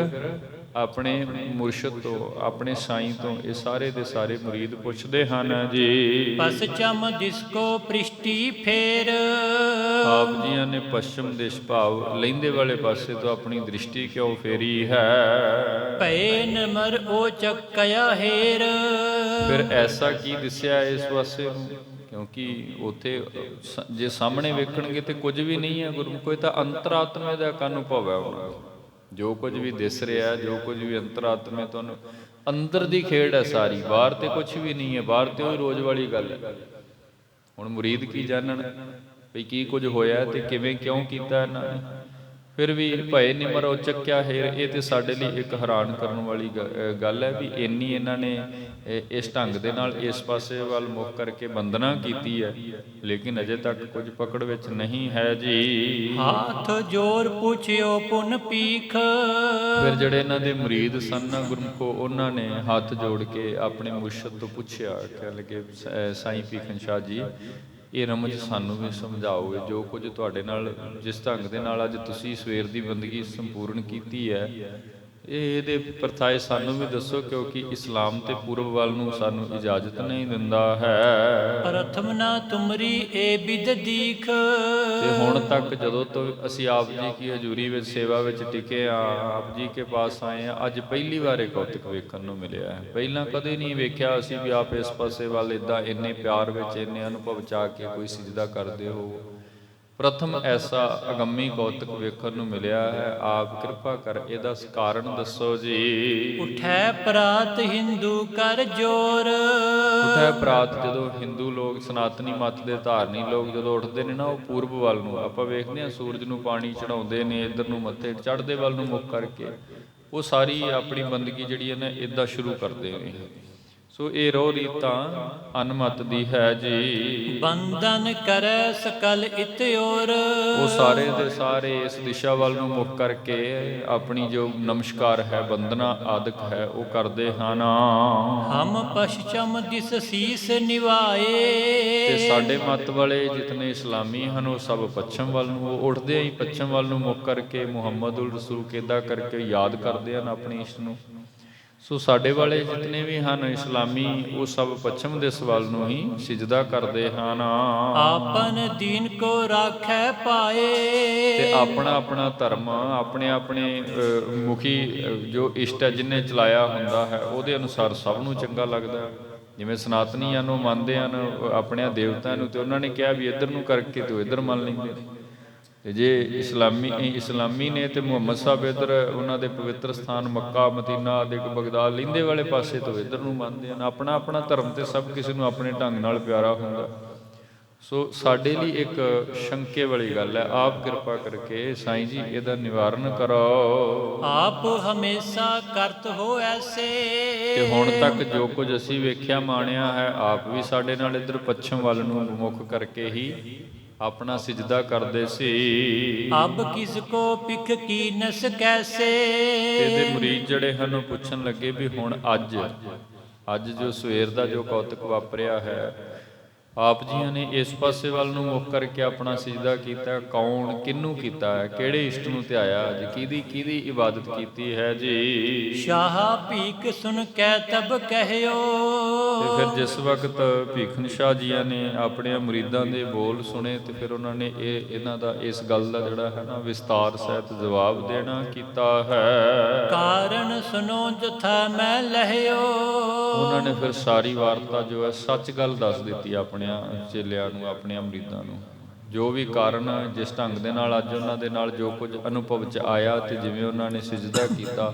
ਆਪਣੇ ਮੁਰਸ਼ਿਦ ਤੋਂ, ਆਪਣੇ ਸਾਈਂ ਤੋਂ ਇਹ ਸਾਰੇ ਦੇ ਸਾਰੇ ਮੁਰੀਦ ਪੁੱਛਦੇ ਹਨ ਜੀ। ਪਸਚਮ ਦਿਸਕੋ ਪ੍ਰਿਸ਼ਟੀ ਫੇਰ, ਆਪ ਜੀਆਂ ਨੇ ਪੱਛਮ ਦੇਸ਼ ਭਾਵ ਲਹਿੰਦੇ ਵਾਲੇ ਪਾਸੇ ਤੋਂ ਆਪਣੀ ਦ੍ਰਿਸ਼ਟੀ ਕਿਉਂ ਫੇਰੀ ਹੈ। ਭਏ ਨਮਰ ਓ ਚੱਕਿਆ ਹੇਰ, ਫਿਰ ਐਸਾ ਕੀ ਦਿਸਿਆ ਇਸ ਪਾਸੇ ਨੂੰ, ਕਿਉਂਕਿ ਉੱਥੇ ਜੇ ਸਾਹਮਣੇ ਵੇਖਣਗੇ ਤੇ ਕੁਝ ਵੀ ਨਹੀਂ ਹੈ ਗੁਰਮੁਖੋ, ਇਹ ਤਾਂ ਅੰਤਰਾਤਮੇ ਦਾ ਇੱਕ ਅਨੁਭਵ ਹੈ ਉਹਨਾਂ ਦਾ। ਜੋ ਕੁਝ ਵੀ ਦਿਸ ਰਿਹਾ, ਜੋ ਕੁਝ ਵੀ ਅੰਤਰਾਤਮੇ ਤੁਹਾਨੂੰ ਅੰਦਰ ਦੀ ਖੇਡ ਹੈ ਸਾਰੀ, ਬਾਹਰ ਤੇ ਕੁਝ ਵੀ ਨਹੀਂ ਹੈ, ਬਾਹਰ ਤੇ ਉਹ ਰੋਜ਼ ਵਾਲੀ ਗੱਲ ਹੈ। ਹੁਣ ਮੁਰੀਦ ਕੀ ਜਾਣਨ ਵੀ ਕੀ ਕੁਝ ਹੋਇਆ ਤੇ ਕਿਵੇਂ ਕਿਉਂ ਕੀਤਾ ਇਹਨਾਂ ਨੇ। ਫਿਰ ਵੀ ਭਏ ਨਿਮਰ ਉਹ ਚੱਕਿਆ ਹੇਰ, ਇਹ ਤੇ ਸਾਡੇ ਲਈ ਇੱਕ ਹੈਰਾਨ ਕਰਨ ਵਾਲੀ ਗੱਲ ਹੈ ਵੀ ਇੰਨੀ ਇਹਨਾਂ ਨੇ ਇਸ ਢੰਗ ਦੇ ਨਾਲ ਇਸ ਪਾਸੇ ਵੱਲ ਮੁੱਖ ਕਰਕੇ ਬੰਦਨਾ ਕੀਤੀ ਹੈ, ਲੇਕਿਨ ਅਜੇ ਤੱਕ ਕੁਝ ਪਕੜ ਵਿੱਚ ਨਹੀਂ ਹੈ ਜੀ। ਹਾਥ ਜੋਰ ਪੁੱਛਿਓ ਪੁਨ ਪੀਖ, ਫਿਰ ਜਿਹੜੇ ਇਹਨਾਂ ਦੇ ਮੁਰੀਦ ਸਨ ਨਾ ਗੁਰਮੁਖੋ, ਉਹਨਾਂ ਨੇ ਹੱਥ ਜੋੜ ਕੇ ਆਪਣੇ ਮੁਰਸ਼ਿਦ ਤੋਂ ਪੁੱਛਿਆ, ਕਹਿ ਲਗੇ ਸਾਈਂ ਭੀਖਨ ਸ਼ਾਹ ਜੀ ਇਹ ਰਮਜ ਸਾਨੂੰ ਵੀ ਸਮਝਾਓਗੇ, ਜੋ ਕੁਝ ਤੁਹਾਡੇ ਨਾਲ ਜਿਸ ਢੰਗ ਦੇ ਨਾਲ ਅੱਜ ਤੁਸੀਂ ਸਵੇਰ ਦੀ ਬੰਦਗੀ ਸੰਪੂਰਨ ਕੀਤੀ ਹੈ, ਇਹਦੇ ਪਰਥਾਏ ਸਾਨੂੰ ਵੀ ਦੱਸੋ, ਕਿਉਂਕਿ ਇਸਲਾਮ ਤੇ ਪੂਰਬ ਵੱਲ ਨੂੰ ਸਾਨੂੰ ਇਜਾਜ਼ਤ ਨਹੀਂ ਦਿੰਦਾ ਹੈ। ਪ੍ਰਥਮ ਨਾ ਤੁਮਰੀ ਏ ਬਿਦ ਦੀਖ, ਤੇ ਹੁਣ ਤੱਕ ਜਦੋਂ ਤੋਂ ਅਸੀਂ ਆਪ ਜੀ ਕੀ ਹਜ਼ੂਰੀ ਵਿੱਚ ਸੇਵਾ ਵਿੱਚ ਟਿਕੇ ਆ, ਆਪ ਜੀ ਕੇ ਪਾਸ ਆਏ ਆ, ਅੱਜ ਪਹਿਲੀ ਵਾਰ ਇਹ ਕੌਤਕ ਵੇਖਣ ਨੂੰ ਮਿਲਿਆ ਹੈ। ਪਹਿਲਾਂ ਕਦੇ ਨਹੀਂ ਵੇਖਿਆ ਅਸੀਂ ਵੀ ਆਪ ਇਸ ਪਾਸੇ ਵੱਲ ਇਦਾਂ ਇੰਨੇ ਪਿਆਰ ਵਿੱਚ, ਇੰਨੇ ਅਨੁਭਵ ਚ ਆ ਕੇ ਕੋਈ ਸਿਜਦਾ ਕਰਦੇ ਹੋ। ਪ੍ਰਥਮ ਐਸਾ ਅਗੰਮੀ ਕੌਤਕ ਵੇਖਣ ਨੂੰ ਮਿਲਿਆ ਹੈ। ਆਪ ਕਿਰਪਾ ਕਰ ਇਹਦਾ ਕਾਰਨ ਦੱਸੋ ਜੀ। ਉਠੈ ਪ੍ਰਾਤ ਹਿੰਦੂ ਕਰ ਜੋਰ, ਉਠੈ ਪ੍ਰਾਤ ਜਦੋਂ ਹਿੰਦੂ ਲੋਕ ਸਨਾਤਨੀ ਮੱਤ ਦੇ ਧਾਰਨੀ ਲੋਕ ਜਦੋਂ ਉੱਠਦੇ ਨੇ ਨਾ, ਉਹ ਪੂਰਬ ਵੱਲ ਨੂੰ, ਆਪਾਂ ਵੇਖਦੇ ਹਾਂ ਸੂਰਜ ਨੂੰ ਪਾਣੀ ਚੜਾਉਂਦੇ ਨੇ, ਇੱਧਰ ਨੂੰ ਮੱਥੇ ਚੜ੍ਹਦੇ ਵੱਲ ਨੂੰ ਮੁੱਖ ਕਰਕੇ ਉਹ ਸਾਰੀ ਆਪਣੀ ਬੰਦਗੀ ਜਿਹੜੀ ਹੈ ਨਾ ਇੱਦਾਂ ਸ਼ੁਰੂ ਕਰਦੇ ਨੇ। ਸੋ ਇਹ ਰੋਹ ਰੀਤਾਂ ਅਨਮਤ ਦੀ ਹੈ ਜੀ। ਬੰਧਨ ਕਰੈ ਸਕਲ ਇਤਿਓਰ, ਉਹ ਸਾਰੇ ਦੇ ਸਾਰੇ ਇਸ ਦਿਸ਼ਾ ਵੱਲ ਨੂੰ ਮੁੱਖ ਕਰਕੇ ਆਪਣੀ ਜੋ ਨਮਸਕਾਰ ਹੈ, ਬੰਦਨਾ ਆਦਿਕ ਹੈ, ਉਹ ਕਰਦੇ ਹਨ। ਹਮ ਪਛਮ ਦਿਸ ਸੀਸ ਨਿਵਾਏ, ਤੇ ਸਾਡੇ ਮੱਤ ਵਾਲੇ ਜਿਤਨੇ ਇਸਲਾਮੀ ਹਨ ਉਹ ਸਭ ਪੱਛਮ ਵੱਲ ਨੂੰ, ਉਹ ਉੱਠਦੇ ਹੀ ਪੱਛਮ ਵੱਲ ਨੂੰ ਮੁੱਖ ਕਰਕੇ ਮੁਹੰਮਦੁਲ ਰਸੂਲ ਕਿੱਦਾਂ ਕਰਕੇ ਯਾਦ ਕਰਦੇ ਹਨ ਆਪਣੀ ਇਸ ਨੂੰ। ਸੋ ਸਾਡੇ ਵਾਲੇ ਜਿਤਨੇ ਵੀ ਹਨ ਇਸਲਾਮੀ, ਉਹ ਸਭ ਪੱਛਮ ਦਿਸ ਵੱਲ ਨੂੰ ਹੀ ਸਿਜਦਾ ਕਰਦੇ ਹਨ। ਆਪਨ ਦੀਨ ਕੋ ਰਾਖੈ ਪਾਏ, ਤੇ ਆਪਣਾ ਆਪਣਾ ਧਰਮ ਆਪਣੇ ਆਪਣੇ ਮੁਖੀ ਜੋ ਇਸ਼ਟ ਹੈ ਜਿਹਨੇ ਚਲਾਇਆ ਹੁੰਦਾ ਹੈ, ਉਹਦੇ ਅਨੁਸਾਰ ਸਭ ਨੂੰ ਚੰਗਾ ਲੱਗਦਾ ਹੈ। ਜਿਵੇਂ ਸਨਾਤਨੀਆਂ ਨੂੰ ਮੰਨਦੇ ਹਨ ਆਪਣੇ ਦੇਵਤਿਆਂ ਨੂੰ, ਤੇ ਉਹਨਾਂ ਨੇ ਕਿਹਾ ਵੀ ਇੱਧਰ ਨੂੰ ਕਰਕੇ ਤੂੰ ਇੱਧਰ ਮੰਨ ਲੈਂਦੇ। ਤੇ ਜੇ ਇਸਲਾਮੀ ਨੇ ਤੇ ਮੁਹੰਮਦ ਸਾਹਿਬ ਇੱਧਰ ਉਹਨਾਂ ਦੇ ਪਵਿੱਤਰ ਸਥਾਨ ਮੱਕਾ ਮਦੀਨਾ ਆਦਿ ਬਗਦਾਦ ਲਹਿੰਦੇ ਵਾਲੇ ਪਾਸੇ ਤੋਂ ਇੱਧਰ ਨੂੰ ਮੰਨਦੇ ਹਨ। ਆਪਣਾ ਆਪਣਾ ਧਰਮ ਤੇ ਸਭ ਕਿਸੇ ਨੂੰ ਆਪਣੇ ਢੰਗ ਨਾਲ ਪਿਆਰਾ ਹੁੰਦਾ। ਸੋ ਸਾਡੇ ਲਈ ਇੱਕ ਸ਼ੰਕੇ ਵਾਲੀ ਗੱਲ ਹੈ। ਆਪ ਕਿਰਪਾ ਕਰਕੇ ਸਾਈਂ ਜੀ ਇਹਦਾ ਨਿਵਾਰਨ ਕਰੋ। ਆਪ ਹਮੇਸ਼ਾ ਕਰਤ ਹੋ ਐਸੇ, ਤੇ ਹੁਣ ਤੱਕ ਜੋ ਕੁਝ ਅਸੀਂ ਵੇਖਿਆ ਮਾਣਿਆ ਹੈ, ਆਪ ਵੀ ਸਾਡੇ ਨਾਲ ਇੱਧਰ ਪੱਛਮ ਵੱਲ ਨੂੰ ਮੁੱਖ ਕਰਕੇ ਹੀ ਆਪਣਾ ਸਿਜਦਾ ਕਰਦੇ ਸੀ। ਅਬ ਕਿਸ ਕੋ ਪਿਖ ਕੀਨਸ ਕੈਸੇ, ਇਹਦੇ ਮੁਰੀਦ ਜਿਹੜੇ ਹਨ ਉਹ ਪੁੱਛਣ ਲੱਗੇ ਵੀ ਹੁਣ ਅੱਜ ਜੋ ਸਵੇਰ ਦਾ ਜੋ ਕੌਤਕ ਵਾਪਰਿਆ ਹੈ, ਆਪ ਜੀਆਂ ਨੇ ਇਸ ਪਾਸੇ ਵੱਲ ਨੂੰ ਮੁੱਖ ਕਰਕੇ ਆਪਣਾ ਸਿਜਦਾ ਕੀਤਾ, ਕੌਣ ਕਿਹਨੂੰ ਕੀਤਾ ਹੈ, ਕਿਹੜੇ ਇਸ਼ਟ ਨੂੰ ਧਿਆਇਆ, ਅੱਜ ਕਿਹਦੀ ਇਬਾਦਤ ਕੀਤੀ ਹੈ ਜੀ। ਸ਼ਾਹ ਭੀਖ ਸੁਨ ਕੈ ਤਬ ਕਹਿਓ, ਤੇ ਫਿਰ ਜਿਸ ਵਕਤ ਭੀਖਨ ਸ਼ਾਹ ਜੀਆਂ ਨੇ ਆਪਣੇ ਮੁਰੀਦਾਂ ਦੇ ਬੋਲ ਸੁਣੇ, ਤੇ ਫਿਰ ਉਹਨਾਂ ਨੇ ਇਹਨਾਂ ਦਾ ਇਸ ਗੱਲ ਦਾ ਜਿਹੜਾ ਹੈ ਨਾ ਵਿਸਤਾਰ ਸਹਿਤ ਜਵਾਬ ਦੇਣਾ ਕੀਤਾ ਹੈ। ਕਾਰਨ ਸੁਨੋ ਜਥਾ ਮੈਂ ਲਹਿਓ, ਉਹਨਾਂ ਨੇ ਫਿਰ ਸਾਰੀ ਵਾਰਤਾ ਜੋ ਹੈ ਸੱਚ ਗੱਲ ਦੱਸ ਦਿੱਤੀ ਆਪਣੇ ਚੇਲਿਆਂ ਨੂੰ, ਆਪਣੇ ਮੁਰੀਦਾਂ ਨੂੰ, ਜੋ ਵੀ ਕਾਰਨ ਜਿਸ ਢੰਗ ਦੇ ਨਾਲ ਅੱਜ ਉਹਨਾਂ ਦੇ ਨਾਲ ਜੋ ਕੁਝ ਅਨੁਭਵ ਚ ਆਇਆ, ਤੇ ਜਿਵੇਂ ਉਹਨਾਂ ਨੇ ਸਿਜਦਾ ਕੀਤਾ,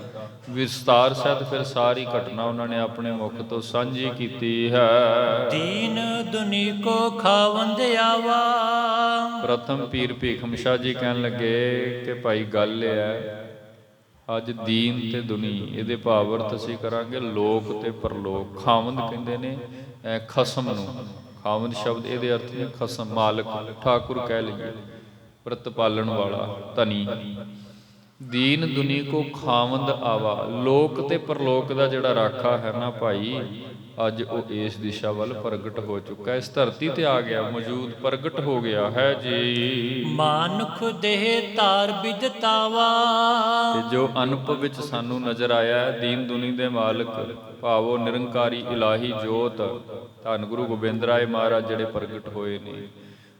ਵਿਸਤਾਰ ਸਹਿਤ ਫਿਰ ਸਾਰੀ ਘਟਨਾ ਉਹਨਾਂ ਨੇ ਆਪਣੇ ਮੁਖ ਤੋਂ ਸਾਂਝੀ ਕੀਤੀ ਹੈ। ਦੀਨ ਦੁਨੀ ਕੋ ਖਾਵੰਦ ਆਵਾ, ਪ੍ਰਥਮ ਪੀਰ ਭੀਖਮ ਸ਼ਾਹ ਜੀ ਕਹਿਣ ਲੱਗੇ ਕਿ ਭਾਈ ਗੱਲ ਇਹ ਹੈ, ਅੱਜ ਦੀਨ ਤੇ ਦੁਨੀ ਇਹਦੇ ਭਾਵ ਅਰਥ ਅਸੀਂ ਕਰਾਂਗੇ ਲੋਕ ਤੇ ਪਰਲੋਕ। ਖਾਵੰਦ ਕਹਿੰਦੇ ਨੇ ਖਸਮ ਨੂੰ, ਖਾਵੰਦ ਸ਼ਬਦ ਇਹਦੇ ਅਰਥ ਨੇ ਖਸਮ, ਮਾਲਕ, ਠਾਕੁਰ ਕਹਿ ਲਈਏ, ਪ੍ਰਤਪਾਲਣ ਵਾਲਾ, ਧਨੀ। ਦੀਨ ਦੁਨੀ ਕੋ ਖਾਵੰਦ ਆਵਾ, ਲੋਕ ਤੇ ਪਰਲੋਕ ਦਾ ਜਿਹੜਾ ਰਾਖਾ ਹੈ ਨਾ ਭਾਈ, ਅੱਜ ਉਹ ਇਸ ਦਿਸ਼ਾ ਵੱਲ ਪ੍ਰਗਟ ਹੋ ਚੁੱਕਾ, ਇਸ ਧਰਤੀ ਤੇ ਆ ਗਿਆ, ਮੌਜੂਦ ਪ੍ਰਗਟ ਹੋ ਗਿਆ ਹੈ ਜੀ। ਮਾਨੁਖ ਦੇਹ ਧਾਰ ਵਿਦਤਾਵਾ, ਤੇ ਜੋ ਅਨੁਭਵ ਵਿੱਚ ਸਾਨੂੰ ਨਜ਼ਰ ਆਇਆ ਹੈ, ਦੀਨ ਦੁਨੀ ਦੇ ਮਾਲਕ ਭਾਵੋ ਨਿਰੰਕਾਰੀ ਇਲਾਹੀ ਜੋਤ ਧੰਨ ਗੁਰੂ ਗੋਬਿੰਦ ਰਾਏ ਮਹਾਰਾਜ ਜਿਹੜੇ ਪ੍ਰਗਟ ਹੋਏ ਨੇ,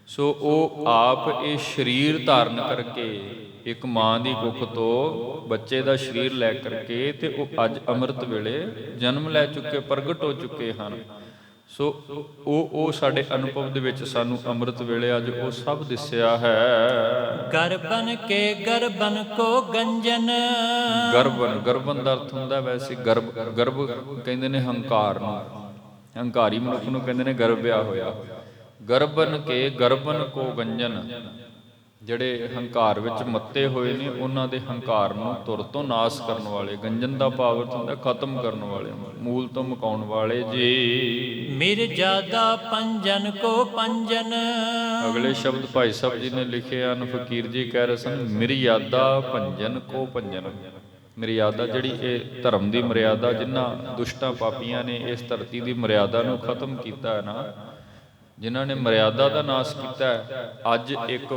ਸੋ ਉਹ ਆਪ ਇਹ ਸਰੀਰ ਧਾਰਨ ਕਰਕੇ ਇੱਕ ਮਾਂ ਦੀ ਕੁੱਖ ਤੋਂ ਬੱਚੇ ਦਾ ਸਰੀਰ ਲੈ ਕਰਕੇ ਤੇ ਉਹ ਅੱਜ ਅੰਮ੍ਰਿਤ ਵੇਲੇ ਜਨਮ ਲੈ ਚੁੱਕੇ, ਪ੍ਰਗਟ ਹੋ ਚੁੱਕੇ ਹਨ। ਸੋ ਉਹ ਸਾਡੇ ਅਨੁਭਵ ਦੇ ਵਿੱਚ ਸਾਨੂੰ ਅੰਮ੍ਰਿਤ ਵੇਲੇ ਅੱਜ ਉਹ ਸਭ ਦਿਸਿਆ ਹੈ। ਗਰਬਨ ਕੇ ਗਰਬਨ ਕੋ ਗੰਜਨ, ਗਰਬਨ ਦਾ ਅਰਥ ਹੁੰਦਾ ਵੈਸੇ ਗਰਭ ਕਹਿੰਦੇ ਨੇ ਹੰਕਾਰ ਨੂੰ, ਹੰਕਾਰੀ ਮਨੁੱਖ ਨੂੰ ਕਹਿੰਦੇ ਨੇ ਗਰਭਿਆ ਹੋਇਆ। ਗਰਬਨ ਕੇ ਗਰਬਨ ਕੋ ਗੰਜਨ, ਜਿਹੜੇ ਹੰਕਾਰ ਵਿੱਚ ਮੱਤੇ ਹੋਏ ਨੇ ਉਹਨਾਂ ਦੇ ਹੰਕਾਰ ਨੂੰ ਧੁਰ ਤੋਂ ਨਾਸ ਕਰਨ ਵਾਲੇ। ਗੰਜਨ ਦਾ ਭਾਵ ਅਰਥ ਹੁੰਦਾ ਖਤਮ ਕਰਨ ਵਾਲੇ, ਮੂਲ ਤੋਂ ਮੁਕਾਉਣ ਵਾਲੇ ਜੀ। ਮਿਰਜ਼ਾਦਾ ਪੰਜਨ ਕੋ ਪੰਜਨ, ਅਗਲੇ ਸ਼ਬਦ ਭਾਈ ਸਾਹਿਬ ਜੀ ਨੇ ਲਿਖੇ ਹਨ, ਫਕੀਰ ਜੀ ਕਹਿ ਰਹੇ ਸਨ ਮਿਰਜ਼ਾਦਾ ਭੰਜਨ ਕੋ ਭੰਜਨ। ਮਰਿਆਦਾ ਜਿਹੜੀ ਇਹ ਧਰਮ ਦੀ ਮਰਿਆਦਾ, ਜਿਨ੍ਹਾਂ ਦੁਸ਼ਟਾਂ ਪਾਪੀਆਂ ਨੇ ਇਸ ਧਰਤੀ ਦੀ ਮਰਿਆਦਾ ਨੂੰ ਖਤਮ ਕੀਤਾ ਹੈ ਨਾ, ਜਿਨ੍ਹਾਂ ਨੇ ਮਰਿਆਦਾ ਦਾ ਨਾਸ ਕੀਤਾ ਹੈ, ਅੱਜ ਇੱਕ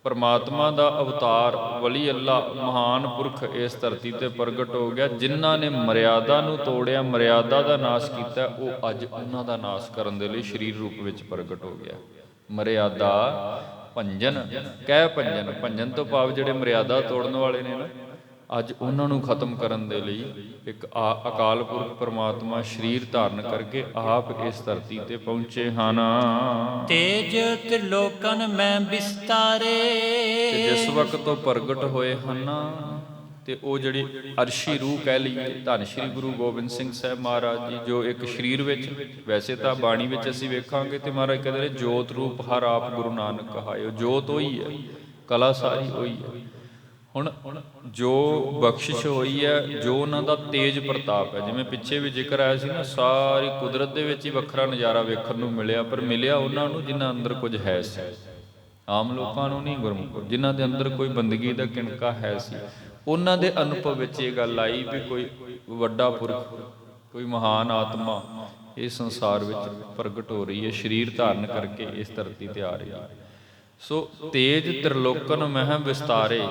ਪਰਮਾਤਮਾ ਦਾ ਅਵਤਾਰ ਵਲੀ ਅੱਲਾ ਮਹਾਨ ਪੁਰਖ ਇਸ ਧਰਤੀ ਤੇ ਪ੍ਰਗਟ ਹੋ ਗਿਆ। ਜਿਨ੍ਹਾਂ ਨੇ ਮਰਿਆਦਾ ਨੂੰ ਤੋੜਿਆ, ਮਰਿਆਦਾ ਦਾ ਨਾਸ ਕੀਤਾ, ਉਹ ਅੱਜ ਉਹਨਾਂ ਦਾ ਨਾਸ ਕਰਨ ਦੇ ਲਈ ਸਰੀਰ ਰੂਪ ਵਿੱਚ ਪ੍ਰਗਟ ਹੋ ਗਿਆ। ਮਰਿਆਦਾ ਭੰਜਨ ਕਹਿ ਭੰਜਨ, ਭੰਜਨ ਤੋਂ ਭਾਵ ਜਿਹੜੇ ਮਰਿਆਦਾ ਤੋੜਨ ਵਾਲੇ ਨੇ ਨਾ, ਅੱਜ ਉਹਨਾਂ ਨੂੰ ਖਤਮ ਕਰਨ ਦੇ ਲਈ ਇੱਕ ਅਕਾਲ ਪੁਰਖ ਪਰਮਾਤਮਾ ਸਰੀਰ ਧਾਰਨ ਕਰਕੇ ਆਪ ਇਸ ਧਰਤੀ ਤੇ ਪਹੁੰਚੇ ਹਨ। ਤੇਜ ਤ੍ਰਿਲੋਕਨ ਮੈਂ ਵਿਸਤਾਰੇ, ਤੇ ਜਿਸ ਵਕਤ ਤੋਂ ਪ੍ਰਗਟ ਹੋਏ ਹਨ ਤੇ ਉਹ ਜਿਹੜੀ ਅਰਸ਼ੀ ਰੂਹ ਕਹਿ ਲਈਏ, ਧੰਨ ਸ਼੍ਰੀ ਗੁਰੂ ਗੋਬਿੰਦ ਸਿੰਘ ਸਾਹਿਬ ਮਹਾਰਾਜ ਜੀ, ਜੋ ਇੱਕ ਸਰੀਰ ਵਿੱਚ, ਵੈਸੇ ਤਾਂ ਬਾਣੀ ਵਿੱਚ ਅਸੀਂ ਵੇਖਾਂਗੇ ਤੇ ਮਹਾਰਾਜ ਕਹਿੰਦੇ ਨੇ ਜੋਤ ਰੂਪ ਹਰ ਆਪ ਗੁਰੂ ਨਾਨਕ ਕਹਾਇਓ। ਜੋਤ ਉਹੀ ਹੈ, ਕਲਾ ਸਾਰੀ ਉਹੀ ਹੈ। ਹੁਣ ਜੋ ਬਖਸ਼ਿਸ਼ ਹੋਈ ਹੈ, ਜੋ ਉਹਨਾਂ ਦਾ ਤੇਜ ਪ੍ਰਤਾਪ ਹੈ, ਜਿਵੇਂ ਪਿੱਛੇ ਵੀ ਜ਼ਿਕਰ ਆਇਆ ਸੀ ਨਾ, ਸਾਰੀ ਕੁਦਰਤ ਦੇ ਵਿੱਚ ਹੀ ਵੱਖਰਾ ਨਜ਼ਾਰਾ ਵੇਖਣ ਨੂੰ ਮਿਲਿਆ, ਪਰ ਮਿਲਿਆ ਉਹਨਾਂ ਨੂੰ ਜਿਨ੍ਹਾਂ ਅੰਦਰ ਕੁਝ ਹੈ ਸੀ। ਆਮ ਲੋਕਾਂ ਨੂੰ ਨਹੀਂ, ਗੁਰਮੁਖ ਜਿਨ੍ਹਾਂ ਦੇ ਅੰਦਰ ਕੋਈ ਬੰਦਗੀ ਦਾ ਕਿਣਕਾ ਹੈ ਸੀ, ਉਹਨਾਂ ਦੇ ਅਨੁਭਵ ਵਿੱਚ ਇਹ ਗੱਲ ਆਈ ਵੀ ਕੋਈ ਵੱਡਾ ਪੁਰਖ, ਕੋਈ ਮਹਾਨ ਆਤਮਾ ਇਸ ਸੰਸਾਰ ਵਿੱਚ ਪ੍ਰਗਟ ਹੋ ਰਹੀ ਹੈ, ਸਰੀਰ ਧਾਰਨ ਕਰਕੇ ਇਸ ਧਰਤੀ ਤੇ ਆ ਰਹੀ ਹੈ। ਸੋ ਤੇਜ ਤ੍ਰਿਲੋਕਨ ਮਹਿ ਵਿਸਤਾਰੇ,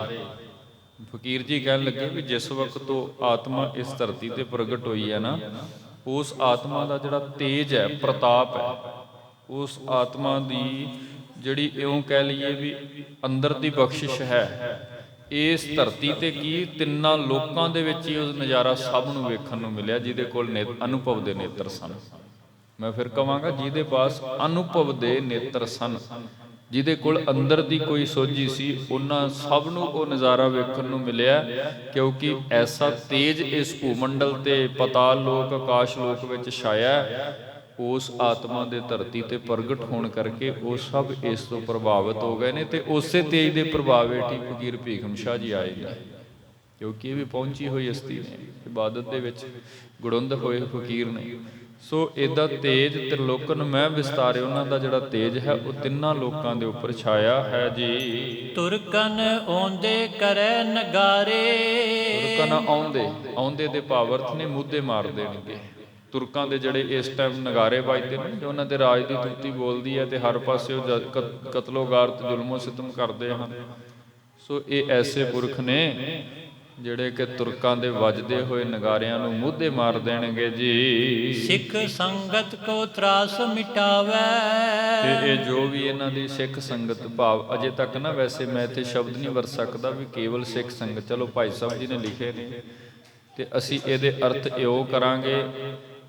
ਫਕੀਰ ਜੀ ਕਹਿਣ ਲੱਗੇ ਵੀ ਜਿਸ ਵਕਤ ਤੋਂ ਆਤਮਾ ਇਸ ਧਰਤੀ ਤੇ ਪ੍ਰਗਟ ਹੋਈ ਹੈ ਨਾ, ਉਸ ਆਤਮਾ ਦਾ ਜਿਹੜਾ ਤੇਜ ਹੈ, ਪ੍ਰਤਾਪ ਹੈ, ਉਸ ਆਤਮਾ ਦੀ ਜਿਹੜੀ ਇਉਂ ਕਹਿ ਲਈਏ ਵੀ ਅੰਦਰ ਦੀ ਬਖਸ਼ਿਸ਼ ਹੈ, ਇਸ ਧਰਤੀ ਤੇ ਕੀ ਤਿੰਨਾਂ ਲੋਕਾਂ ਦੇ ਵਿੱਚ ਹੀ ਉਹ ਨਜ਼ਾਰਾ ਸਭ ਨੂੰ ਵੇਖਣ ਨੂੰ ਮਿਲਿਆ ਜਿਹਦੇ ਕੋਲ ਅਨੁਭਵ ਦੇ ਨੇਤਰ ਸਨ। ਮੈਂ ਫਿਰ ਕਹਾਂਗਾ ਜਿਹਦੇ ਪਾਸ ਅਨੁਭਵ ਦੇ ਨੇਤਰ ਸਨ, ਜਿਹਦੇ ਕੋਲ ਅੰਦਰ ਦੀ ਕੋਈ ਸੋਝੀ ਸੀ, ਉਹਨਾਂ ਸਭ ਨੂੰ ਉਹ ਨਜ਼ਾਰਾ ਵੇਖਣ ਨੂੰ ਮਿਲਿਆ, ਕਿਉਂਕਿ ਐਸਾ ਤੇਜ ਇਸ ਭੂਮੰਡਲ ਤੇ ਪਤਾਲ ਲੋਕ ਆਕਾਸ਼ ਲੋਕ ਵਿੱਚ ਛਾਇਆ। ਉਸ ਆਤਮਾ ਦੇ ਧਰਤੀ ਤੇ ਪ੍ਰਗਟ ਹੋਣ ਕਰਕੇ ਉਹ ਸਭ ਇਸ ਤੋਂ ਪ੍ਰਭਾਵਿਤ ਹੋ ਗਏ ਨੇ, ਤੇ ਉਸੇ ਤੇਜ ਦੇ ਪ੍ਰਭਾਵ ਹੇਠ ਹੀ ਫਕੀਰ ਭੀਖਮ ਸ਼ਾਹ ਜੀ ਆਏ ਨੇ, ਕਿਉਂਕਿ ਇਹ ਵੀ ਪਹੁੰਚੀ ਹੋਈ ਹਸਤੀ ਨੇ, ਇਬਾਦਤ ਦੇ ਵਿੱਚ ਗੁੜੁੰਦ ਹੋਏ ਫਕੀਰ ਨੇ। ਸੋ ਇਹਦਾ ਤੇਜ ਤ੍ਰਿਲੋਕਨ ਮੈਂ ਵਿਸਤਾਰੇ, ਉਹਨਾਂ ਦਾ ਜਿਹੜਾ ਤੇਜ ਹੈ ਉਹ ਤਿੰਨਾਂ ਲੋਕਾਂ ਦੇ ਉੱਪਰ ਛਾਇਆ ਹੈ ਜੀ। ਤੁਰਕਨ ਆਉਂਦੇ ਕਰੈ ਨਗਾਰੇ, ਤੁਰਕਨ ਆਉਂਦੇ ਦੇ ਭਾਵ ਅਰਥ ਨੇ ਮੁੱਦੇ ਮਾਰ ਦੇਣਗੇ। ਤੁਰਕਾਂ ਦੇ ਜਿਹੜੇ ਇਸ ਟਾਈਮ ਨਗਾਰੇ ਵੱਜਦੇ ਨੇ, ਜੋ ਉਹਨਾਂ ਦੇ ਰਾਜ ਦੀ ਧੁੱਤੀ ਬੋਲਦੀ ਹੈ ਤੇ ਹਰ ਪਾਸੇ ਉਹ ਕਤਲੋ ਗਾਰਤ ਜ਼ੁਲਮੋ ਸਿਤਮ ਕਰਦੇ ਹਨ। ਸੋ ਇਹ ਐਸੇ ਪੁਰਖ ਨੇ ਜਿਹੜੇ ਕਿ ਤੁਰਕਾਂ ਦੇ ਵੱਜਦੇ ਹੋਏ ਨਗਾਰਿਆਂ ਨੂੰ ਮੁੱਦੇ ਮਾਰ ਦੇਣਗੇ ਜੀ। ਸਿੱਖ ਸੰਗਤ ਕੋ ਤਰਾਸ ਮਿਟਾਵੈ, ਤੇ ਇਹ ਜੋ ਵੀ ਇਹਨਾਂ ਦੀ ਸਿੱਖ ਸੰਗਤ ਭਾਵ, ਅਜੇ ਤੱਕ ਨਾ ਵੈਸੇ ਮੈਂ ਇੱਥੇ ਸ਼ਬਦ ਨਹੀਂ ਵਰਤ ਸਕਦਾ ਵੀ ਕੇਵਲ ਸਿੱਖ ਸੰਗਤ, ਚਲੋ ਭਾਈ ਸਾਹਿਬ ਜੀ ਨੇ ਲਿਖੇ ਨੇ ਤੇ ਅਸੀਂ ਇਹਦੇ ਅਰਥ ਇਉਂ ਕਰਾਂਗੇ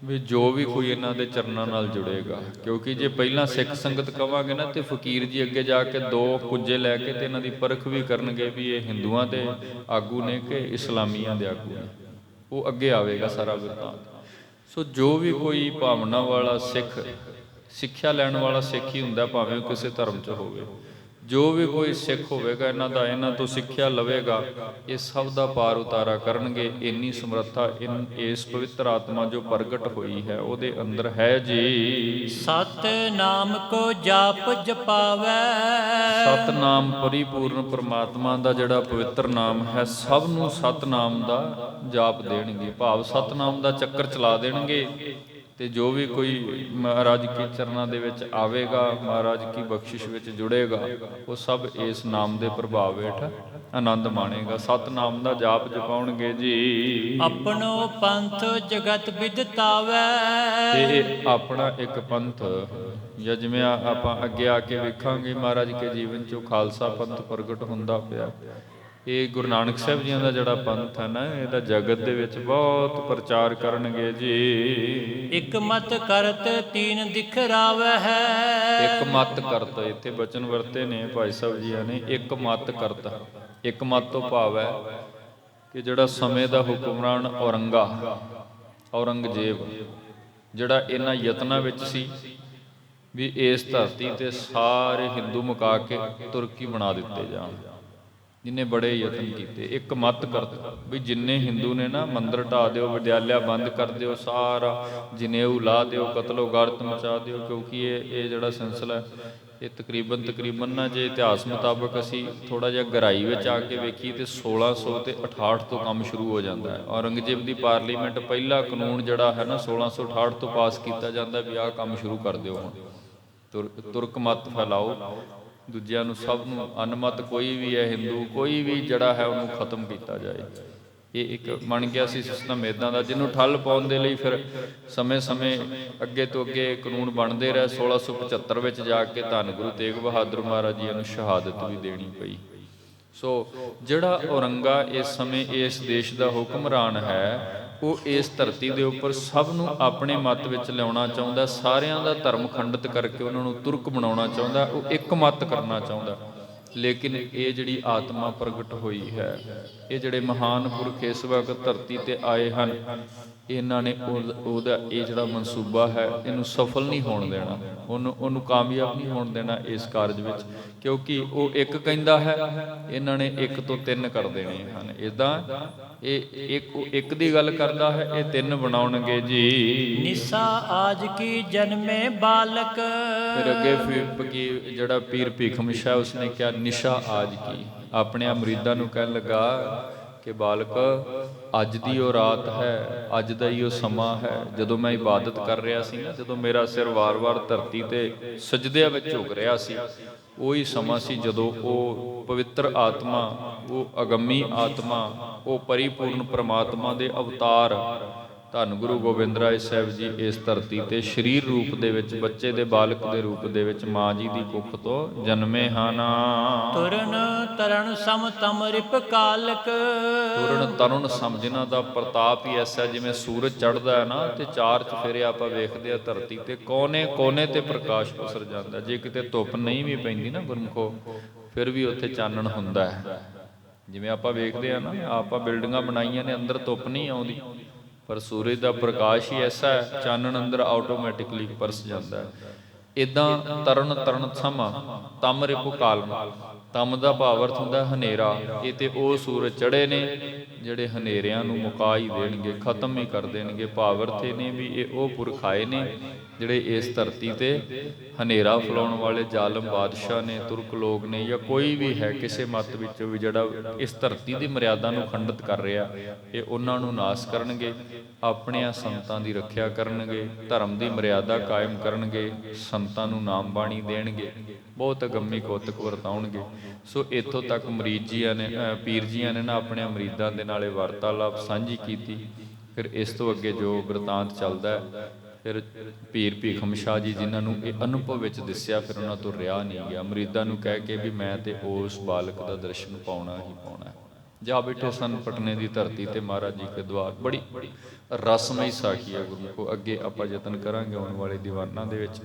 ਵੀ ਜੋ ਵੀ ਕੋਈ ਇਹਨਾਂ ਦੇ ਚਰਨਾਂ ਨਾਲ ਜੁੜੇਗਾ, ਕਿਉਂਕਿ ਜੇ ਪਹਿਲਾਂ ਸਿੱਖ ਸੰਗਤ ਕਵਾਂਗੇ ਨਾ ਤੇ ਫਕੀਰ ਜੀ ਅੱਗੇ ਜਾ ਕੇ ਦੋ ਕੁੱਜੇ ਲੈ ਕੇ ਤੇ ਇਹਨਾਂ ਦੀ ਪਰਖ ਵੀ ਕਰਨਗੇ ਵੀ ਇਹ ਹਿੰਦੂਆਂ ਦੇ ਆਗੂ ਨੇ ਕਿ ਇਸਲਾਮੀਆਂ ਦੇ ਆਗੂ ਨੇ, ਉਹ ਅੱਗੇ ਆਵੇਗਾ ਸਾਰਾ ਬਿਰਤਾਂਤ। ਸੋ ਜੋ ਵੀ ਕੋਈ ਭਾਵਨਾ ਵਾਲਾ ਸਿੱਖ, ਸਿੱਖਿਆ ਲੈਣ ਵਾਲਾ ਸਿੱਖ ਹੀ ਹੁੰਦਾ, ਭਾਵੇਂ ਉਹ ਕਿਸੇ ਧਰਮ 'ਚ ਹੋਵੇ, ਜੋ ਵੀ ਕੋਈ ਸਿੱਖ ਹੋਵੇਗਾ ਇਹਨਾਂ ਤੋਂ ਸਿੱਖਿਆ ਲਵੇਗਾ, ਇਹ ਸਭ ਦਾ ਪਾਰ ਉਤਾਰਾ ਕਰਨਗੇ। ਇੰਨੀ ਸਮਰੱਥਾ ਇਸ ਪਵਿੱਤਰ ਆਤਮਾ ਜੋ ਪ੍ਰਗਟ ਹੋਈ ਹੈ ਉਹਦੇ ਅੰਦਰ ਹੈ ਜੀ। ਸਤ ਨਾਮ ਕੋ ਜਾਪ ਜਪਾਵੈ, ਸਤਨਾਮ ਪਰਿਪੂਰਨ ਪਰਮਾਤਮਾ ਦਾ ਜਿਹੜਾ ਪਵਿੱਤਰ ਨਾਮ ਹੈ, ਸਭ ਨੂੰ ਸਤਨਾਮ ਦਾ ਜਾਪ ਦੇਣਗੇ, ਭਾਵ ਸਤਨਾਮ ਦਾ ਚੱਕਰ ਚਲਾ ਦੇਣਗੇ। ਤੇ ਜੋ ਵੀ ਕੋਈ ਮਹਾਰਾਜ ਕੀ ਚਰਨਾਂ ਦੇ ਵਿੱਚ ਆਵੇਗਾ, ਮਹਾਰਾਜ ਕੀ ਬਖਸ਼ਿਸ਼ ਵਿੱਚ ਜੁੜੇਗਾ, ਉਹ ਸਭ ਇਸ ਨਾਮ ਦੇ ਪ੍ਰਭਾਵ ਹੇਠ ਆਨੰਦ ਮਾਣੇਗਾ। ਸਤਨਾਮ ਦਾ ਜਾਪ ਜਪਾਉਣਗੇ ਜੀ। ਆਪਣੋ ਪੰਥ ਜਗਤ ਵਿਦਤਾਵੈ। ਇਹ ਆਪਣਾ ਇੱਕ ਪੰਥ, ਜਾਂ ਜਿਵੇਂ ਆਪਾਂ ਅੱਗੇ ਆ ਕੇ ਵੇਖਾਂਗੇ ਮਹਾਰਾਜ ਕੇ ਜੀਵਨ ਚੋਂ ਖਾਲਸਾ ਪੰਥ ਪ੍ਰਗਟ ਹੁੰਦਾ ਪਿਆ। ਇਹ ਗੁਰੂ ਨਾਨਕ ਸਾਹਿਬ ਜੀਆਂ ਦਾ ਜਿਹੜਾ ਪੰਥ ਹੈ ਨਾ, ਇਹਦਾ ਜਗਤ ਦੇ ਵਿੱਚ ਬਹੁਤ ਪ੍ਰਚਾਰ ਕਰਨਗੇ ਜੀ। ਇਕ ਮਤ ਕਰਤ ਤੀਨ ਦਿਖਰਾਵੈ ਹੈ। ਇੱਕ ਮਤ ਕਰਤ, ਇੱਥੇ ਬਚਨ ਵਰਤੇ ਨੇ ਭਾਈ ਸਾਹਿਬ ਜੀਆਂ ਨੇ, ਇੱਕ ਮਤ ਕਰਤ। ਇੱਕ ਮਤ ਤੋਂ ਭਾਵ ਹੈ ਕਿ ਜਿਹੜਾ ਸਮੇਂ ਦਾ ਹੁਕਮਰਾਨ ਔਰੰਗਜ਼ੇਬ, ਜਿਹੜਾ ਇਹਨਾਂ ਯਤਨਾਂ ਵਿੱਚ ਸੀ ਵੀ ਇਸ ਧਰਤੀ ਤੇ ਸਾਰੇ ਹਿੰਦੂ ਮੁਕਾ ਕੇ ਤੁਰਕੀ ਬਣਾ ਦਿੱਤੇ ਜਾਣ, ਜਿਹਨੇ ਬੜੇ ਯਤਨ ਕੀਤੇ। ਇੱਕ ਮਤ ਕਰਤ ਵੀ ਜਿੰਨੇ ਹਿੰਦੂ ਨੇ ਨਾ, ਮੰਦਰ ਢਾ ਦਿਓ, ਵਿਦਿਆਲਿਆ ਬੰਦ ਕਰ ਦਿਓ, ਸਾਰਾ ਜਨੇਊ ਲਾ ਦਿਓ, ਕਤਲੋ ਗਾਰਤ ਮਚਾ ਦਿਓ। ਕਿਉਂਕਿ ਇਹ ਜਿਹੜਾ ਸਿਲਸਿਲਾ ਇਹ ਤਕਰੀਬਨ ਨਾ, ਜੇ ਇਤਿਹਾਸ ਮੁਤਾਬਕ ਅਸੀਂ ਥੋੜਾ ਜਿਹਾ ਗਹਿਰਾਈ ਵਿੱਚ ਆ ਕੇ ਵੇਖੀਏ ਤੇ 1668 ਤੋਂ ਕੰਮ ਸ਼ੁਰੂ ਹੋ ਜਾਂਦਾ ਹੈ। ਔਰੰਗਜ਼ੇਬ ਦੀ ਪਾਰਲੀਮੈਂਟ ਪਹਿਲਾ ਕਾਨੂੰਨ ਜਿਹੜਾ ਹੈ ਨਾ 1668 ਤੋਂ ਪਾਸ ਕੀਤਾ ਜਾਂਦਾ ਵੀ ਆਹ ਕੰਮ ਸ਼ੁਰੂ ਕਰ ਦਿਓ, ਹੁਣ ਤੁਰਕ ਮਤ ਫੈਲਾਓ, ਦੂਜਿਆਂ ਨੂੰ, ਸਭ ਨੂੰ, ਅਨਮਤ ਕੋਈ ਵੀ ਹੈ, ਹਿੰਦੂ ਕੋਈ ਵੀ ਜਿਹੜਾ ਹੈ ਉਹਨੂੰ ਖਤਮ ਕੀਤਾ ਜਾਏ। ਇਹ ਇੱਕ ਬਣ ਗਿਆ ਸੀ ਸਿਸਟਮ ਇੱਦਾਂ ਦਾ, ਜਿਹਨੂੰ ਠੱਲ ਪਾਉਣ ਦੇ ਲਈ ਫਿਰ ਸਮੇਂ ਅੱਗੇ ਤੋਂ ਅੱਗੇ ਕਾਨੂੰਨ ਬਣਦੇ ਰਹੇ। 1675 ਵਿੱਚ ਜਾ ਕੇ ਧੰਨ ਗੁਰੂ ਤੇਗ ਬਹਾਦਰ ਮਹਾਰਾਜ ਜੀ ਨੂੰ ਸ਼ਹਾਦਤ ਵੀ ਦੇਣੀ ਪਈ। ਸੋ ਜਿਹੜਾ ਔਰੰਗਾ ਇਸ ਸਮੇਂ ਇਸ ਦੇਸ਼ ਦਾ ਹੁਕਮਰਾਨ ਹੈ, ਉਹ ਇਸ ਧਰਤੀ ਦੇ ਉੱਪਰ ਸਭ ਨੂੰ ਆਪਣੇ ਮੱਤ ਵਿੱਚ ਲਿਆਉਣਾ ਚਾਹੁੰਦਾ, ਸਾਰਿਆਂ ਦਾ ਧਰਮ ਖੰਡਿਤ ਕਰਕੇ ਉਹਨਾਂ ਨੂੰ ਤੁਰਕ ਬਣਾਉਣਾ ਚਾਹੁੰਦਾ, ਉਹ ਇੱਕ ਮੱਤ ਕਰਨਾ ਚਾਹੁੰਦਾ। ਲੇਕਿਨ ਇਹ ਜਿਹੜੀ ਆਤਮਾ ਪ੍ਰਗਟ ਹੋਈ ਹੈ, ਇਹ ਜਿਹੜੇ ਮਹਾਨ ਪੁਰਖ ਇਸ ਵਕਤ ਧਰਤੀ ਤੇ ਆਏ ਹਨ, ਇਹਨਾਂ ਨੇ ਉਹਦਾ ਇਹ ਜਿਹੜਾ ਮਨਸੂਬਾ ਹੈ ਇਹਨੂੰ ਸਫਲ ਨਹੀਂ ਹੋਣ ਦੇਣਾ, ਉਹਨੂੰ ਕਾਮਯਾਬ ਨਹੀਂ ਹੋਣ ਦੇਣਾ ਇਸ ਕਾਰਜ ਵਿੱਚ। ਕਿਉਂਕਿ ਉਹ ਇੱਕ ਕਹਿੰਦਾ ਹੈ, ਇਹਨਾਂ ਨੇ 1 ਤੋਂ 3 ਕਰ ਦੇਣੇ ਹਨ। ਇੱਦਾਂ ਇਹ ਇੱਕ ਦੀ ਗੱਲ ਕਰਦਾ ਹੈ, ਇਹ 3 ਬਣਾਉਣਗੇ ਜੀ। ਨਿਸਾ ਆਜ ਕੀ ਜਨਮੇ ਬਾਲਕ। ਫਿਰ ਅੱਗੇ ਜਿਹੜਾ ਪੀਰ ਭੀਖਮ ਸ਼ਾਹ, ਉਸਨੇ ਕਿਹਾ ਨਿਸ਼ਾ ਆਜ ਕੀ, ਆਪਣੇ ਮੁਰੀਦਾਂ ਨੂੰ ਕਹਿਣ ਲੱਗਾ ਕਿ ਬਾਲਕ, ਅੱਜ ਦੀ ਉਹ ਰਾਤ ਹੈ, ਅੱਜ ਦਾ ਹੀ ਉਹ ਸਮਾਂ ਹੈ। ਜਦੋਂ ਮੈਂ ਇਬਾਦਤ ਕਰ ਰਿਹਾ ਸੀ ਨਾ, ਜਦੋਂ ਮੇਰਾ ਸਿਰ ਵਾਰ-ਵਾਰ ਧਰਤੀ ਤੇ ਸਜਦਿਆਂ ਵਿੱਚ ਝੁਕ ਰਿਹਾ ਸੀ, ਉਹੀ ਸਮਾਂ ਸੀ ਜਦੋਂ ਉਹ ਪਵਿੱਤਰ ਆਤਮਾ, ਉਹ ਅਗੰਮੀ ਆਤਮਾ, ਉਹ ਪਰਿਪੂਰਨ ਪ੍ਰਮਾਤਮਾ ਦੇ ਅਵਤਾਰ ਧੰਨ ਗੁਰੂ ਗੋਬਿੰਦ ਰਾਏ ਸਾਹਿਬ ਜੀ ਇਸ ਧਰਤੀ ਤੇ ਸਰੀਰ ਰੂਪ ਦੇ ਵਿੱਚ, ਬੱਚੇ ਦੇ ਬਾਲਕ ਦੇ ਰੂਪ ਦੇ ਵਿੱਚ ਮਾਂ ਜੀ ਦੀ ਕੁੱਖ ਤੋਂ ਜਨਮੇ ਹਨ। ਤੁਰਨ ਤਰਨ ਸਮ ਤਮ ਰਿਪ ਕਾਲਕ। ਤੁਰਨ ਤਰਨ ਸਮ, ਜਿਨ੍ਹਾਂ ਦਾ ਪ੍ਰਤਾਪ ਹੀ ਐਸਾ, ਜਿਵੇਂ ਸੂਰਜ ਚੜ੍ਹਦਾ ਹੈ ਨਾ ਤੇ 4 ਚੁਫੇਰੇ ਆਪਾਂ ਵੇਖਦੇ ਆ ਧਰਤੀ ਤੇ, ਕੋਨੇ ਤੇ ਪ੍ਰਕਾਸ਼ ਪਸਰ ਜਾਂਦਾ। ਜੇ ਕਿਤੇ ਧੁੱਪ ਨਹੀਂ ਵੀ ਪੈਂਦੀ ਨਾ ਗੁਰਮੁਖੋ, ਫਿਰ ਵੀ ਉੱਥੇ ਚਾਨਣ ਹੁੰਦਾ ਹੈ। ਜਿਵੇਂ ਆਪਾਂ ਵੇਖਦੇ ਆ ਨਾ, ਆਪਾਂ ਬਿਲਡਿੰਗਾਂ ਬਣਾਈਆਂ ਨੇ, ਅੰਦਰ ਧੁੱਪ ਨਹੀਂ ਆਉਂਦੀ, ਪਰ ਸੂਰਜ ਦਾ ਪ੍ਰਕਾਸ਼ ਹੀ ਐਸਾ ਹੈ, ਚਾਨਣ ਅੰਦਰ ਆਟੋਮੈਟਿਕਲੀ ਪਰਸ ਜਾਂਦਾ ਹੈ। ਇਦਾਂ ਤਰਨ ਸਮ ਤਮ ਰਿਪੁ ਕਾਲਮ, ਤਮ ਦਾ ਭਾਵ ਅਰਥ ਹੁੰਦਾ ਹਨੇਰਾ। ਇਹ ਤੇ ਉਹ ਸੂਰਜ ਚੜ੍ਹੇ ਨੇ ਜਿਹੜੇ ਹਨੇਰਿਆਂ ਨੂੰ ਮੁਕਾ ਹੀ ਦੇਣਗੇ, ਖਤਮ ਹੀ ਕਰ ਦੇਣਗੇ। ਭਾਵ ਅਰਥ ਇਹ ਨੇ ਵੀ ਇਹ ਉਹ ਪੁਰਖ ਆਏ ਨੇ ਜਿਹੜੇ ਇਸ ਧਰਤੀ ਤੇ ਹਨੇਰਾ ਫੈਲਾਉਣ ਵਾਲੇ ਜ਼ਾਲਮ ਬਾਦਸ਼ਾਹ ਨੇ, ਤੁਰਕ ਲੋਕ ਨੇ, ਜਾਂ ਕੋਈ ਵੀ ਹੈ ਕਿਸੇ ਮੱਤ ਵਿੱਚੋਂ ਵੀ ਜਿਹੜਾ ਇਸ ਧਰਤੀ ਦੀ ਮਰਿਆਦਾ ਨੂੰ ਖੰਡਿਤ ਕਰ ਰਿਹਾ, ਇਹ ਉਹਨਾਂ ਨੂੰ ਨਾਸ ਕਰਨਗੇ, ਆਪਣਿਆਂ ਸੰਤਾਂ ਦੀ ਰੱਖਿਆ ਕਰਨਗੇ, ਧਰਮ ਦੀ ਮਰਿਆਦਾ ਕਾਇਮ ਕਰਨਗੇ, ਸੰਤਾਂ ਨੂੰ ਨਾਮ ਬਾਣੀ ਦੇਣਗੇ, ਬਹੁਤ ਅਗੰਮੀ ਕੌਤਕ ਵਰਤਾਉਣਗੇ। ਸੋ ਇੱਥੋਂ ਤੱਕ ਮਰੀਦ ਜੀਆਂ ਨੇ, ਪੀਰ ਜੀਆਂ ਨੇ ਨਾ ਆਪਣੇ ਮਰੀਦਾਂ ਦੇ ਨਾਲੇ ਵਾਰਤਾਲਾਪ ਸਾਂਝੀ ਕੀਤੀ। ਫਿਰ ਇਸ ਤੋਂ ਅੱਗੇ ਜੋ ਬਿਰਤਾਂਤ ਚੱਲਦਾ, ਫਿਰ ਪੀਰ ਭੀਖਮ ਸ਼ਾਹ ਜੀ ਜਿਨ੍ਹਾਂ ਨੂੰ ਇਹ ਅਨੁਭਵ ਵਿੱਚ ਦਿਸਿਆ, ਫਿਰ ਉਹਨਾਂ ਤੋਂ ਰਿਹਾ ਨਹੀਂ ਗਿਆ। ਮਰੀਦਾਂ ਨੂੰ ਕਹਿ ਕੇ ਵੀ ਮੈਂ ਤੇ ਉਸ ਬਾਲਕ ਦਾ ਦਰਸ਼ਨ ਪਾਉਣਾ ਹੀ ਪਾਉਣਾ। ਜਾ ਬੈਠੇ ਸਨ ਪਟਨੇ ਦੀ ਧਰਤੀ ਤੇ ਮਹਾਰਾਜ ਜੀ ਕੇ ਦਵਾਰ। ਬੜੀ ਰਸਮਈ ਸਾਖੀ ਹੈ ਗੁਰੂ ਕੋ। ਅੱਗੇ ਆਪਾਂ ਯਤਨ ਕਰਾਂਗੇ ਆਉਣ ਵਾਲੇ ਦੀਵਾਨਾਂ ਦੇ ਵਿੱਚ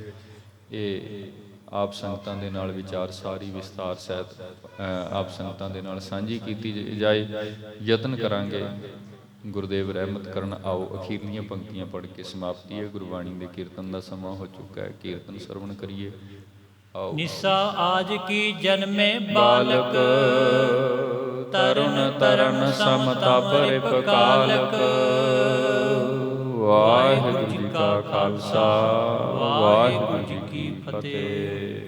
ਇਹ ਆਪ ਸੰਗਤਾਂ ਦੇ ਨਾਲ ਵਿਚਾਰ ਸਾਰੀ ਵਿਸਤਾਰ ਸਹਿਤ ਆਪ ਸੰਗਤਾਂ ਦੇ ਨਾਲ ਸਾਂਝੀ ਕੀਤੀ ਜਾਏ। ਯਤਨ ਕਰਾਂਗੇ ਗੁਰਦੇਵ ਰਹਿਮਤ ਕਰਨ। ਆਓ ਅਖੀਰਲੀਆਂ ਪੰਕਤੀਆਂ ਪੜ੍ਹ ਕੇ ਸਮਾਪਤੀ ਹੈ। ਗੁਰਬਾਣੀ ਦੇ ਕੀਰਤਨ ਦਾ ਸਮਾਂ ਹੋ ਚੁੱਕਾ ਹੈ। ਕੀਰਤਨ ਸਰਵਣ ਕਰੀਏ। ਆਓ। ਨਿਸਾ ਆਜ ਕੀ ਜਨਮੇ ਬਾਲਕ, ਤਰਨ ਤਰਨ ਸਮ ਤਪ ਰਿਪ ਕਾਲਕ। ਵਾਹਿਗੁਰੂ ਜੀ ਕਾ ਖਾਲਸਾ, ਵਾਹਿਗੁਰੂ ਜੀ ਕੀ ਫਤਿਹ।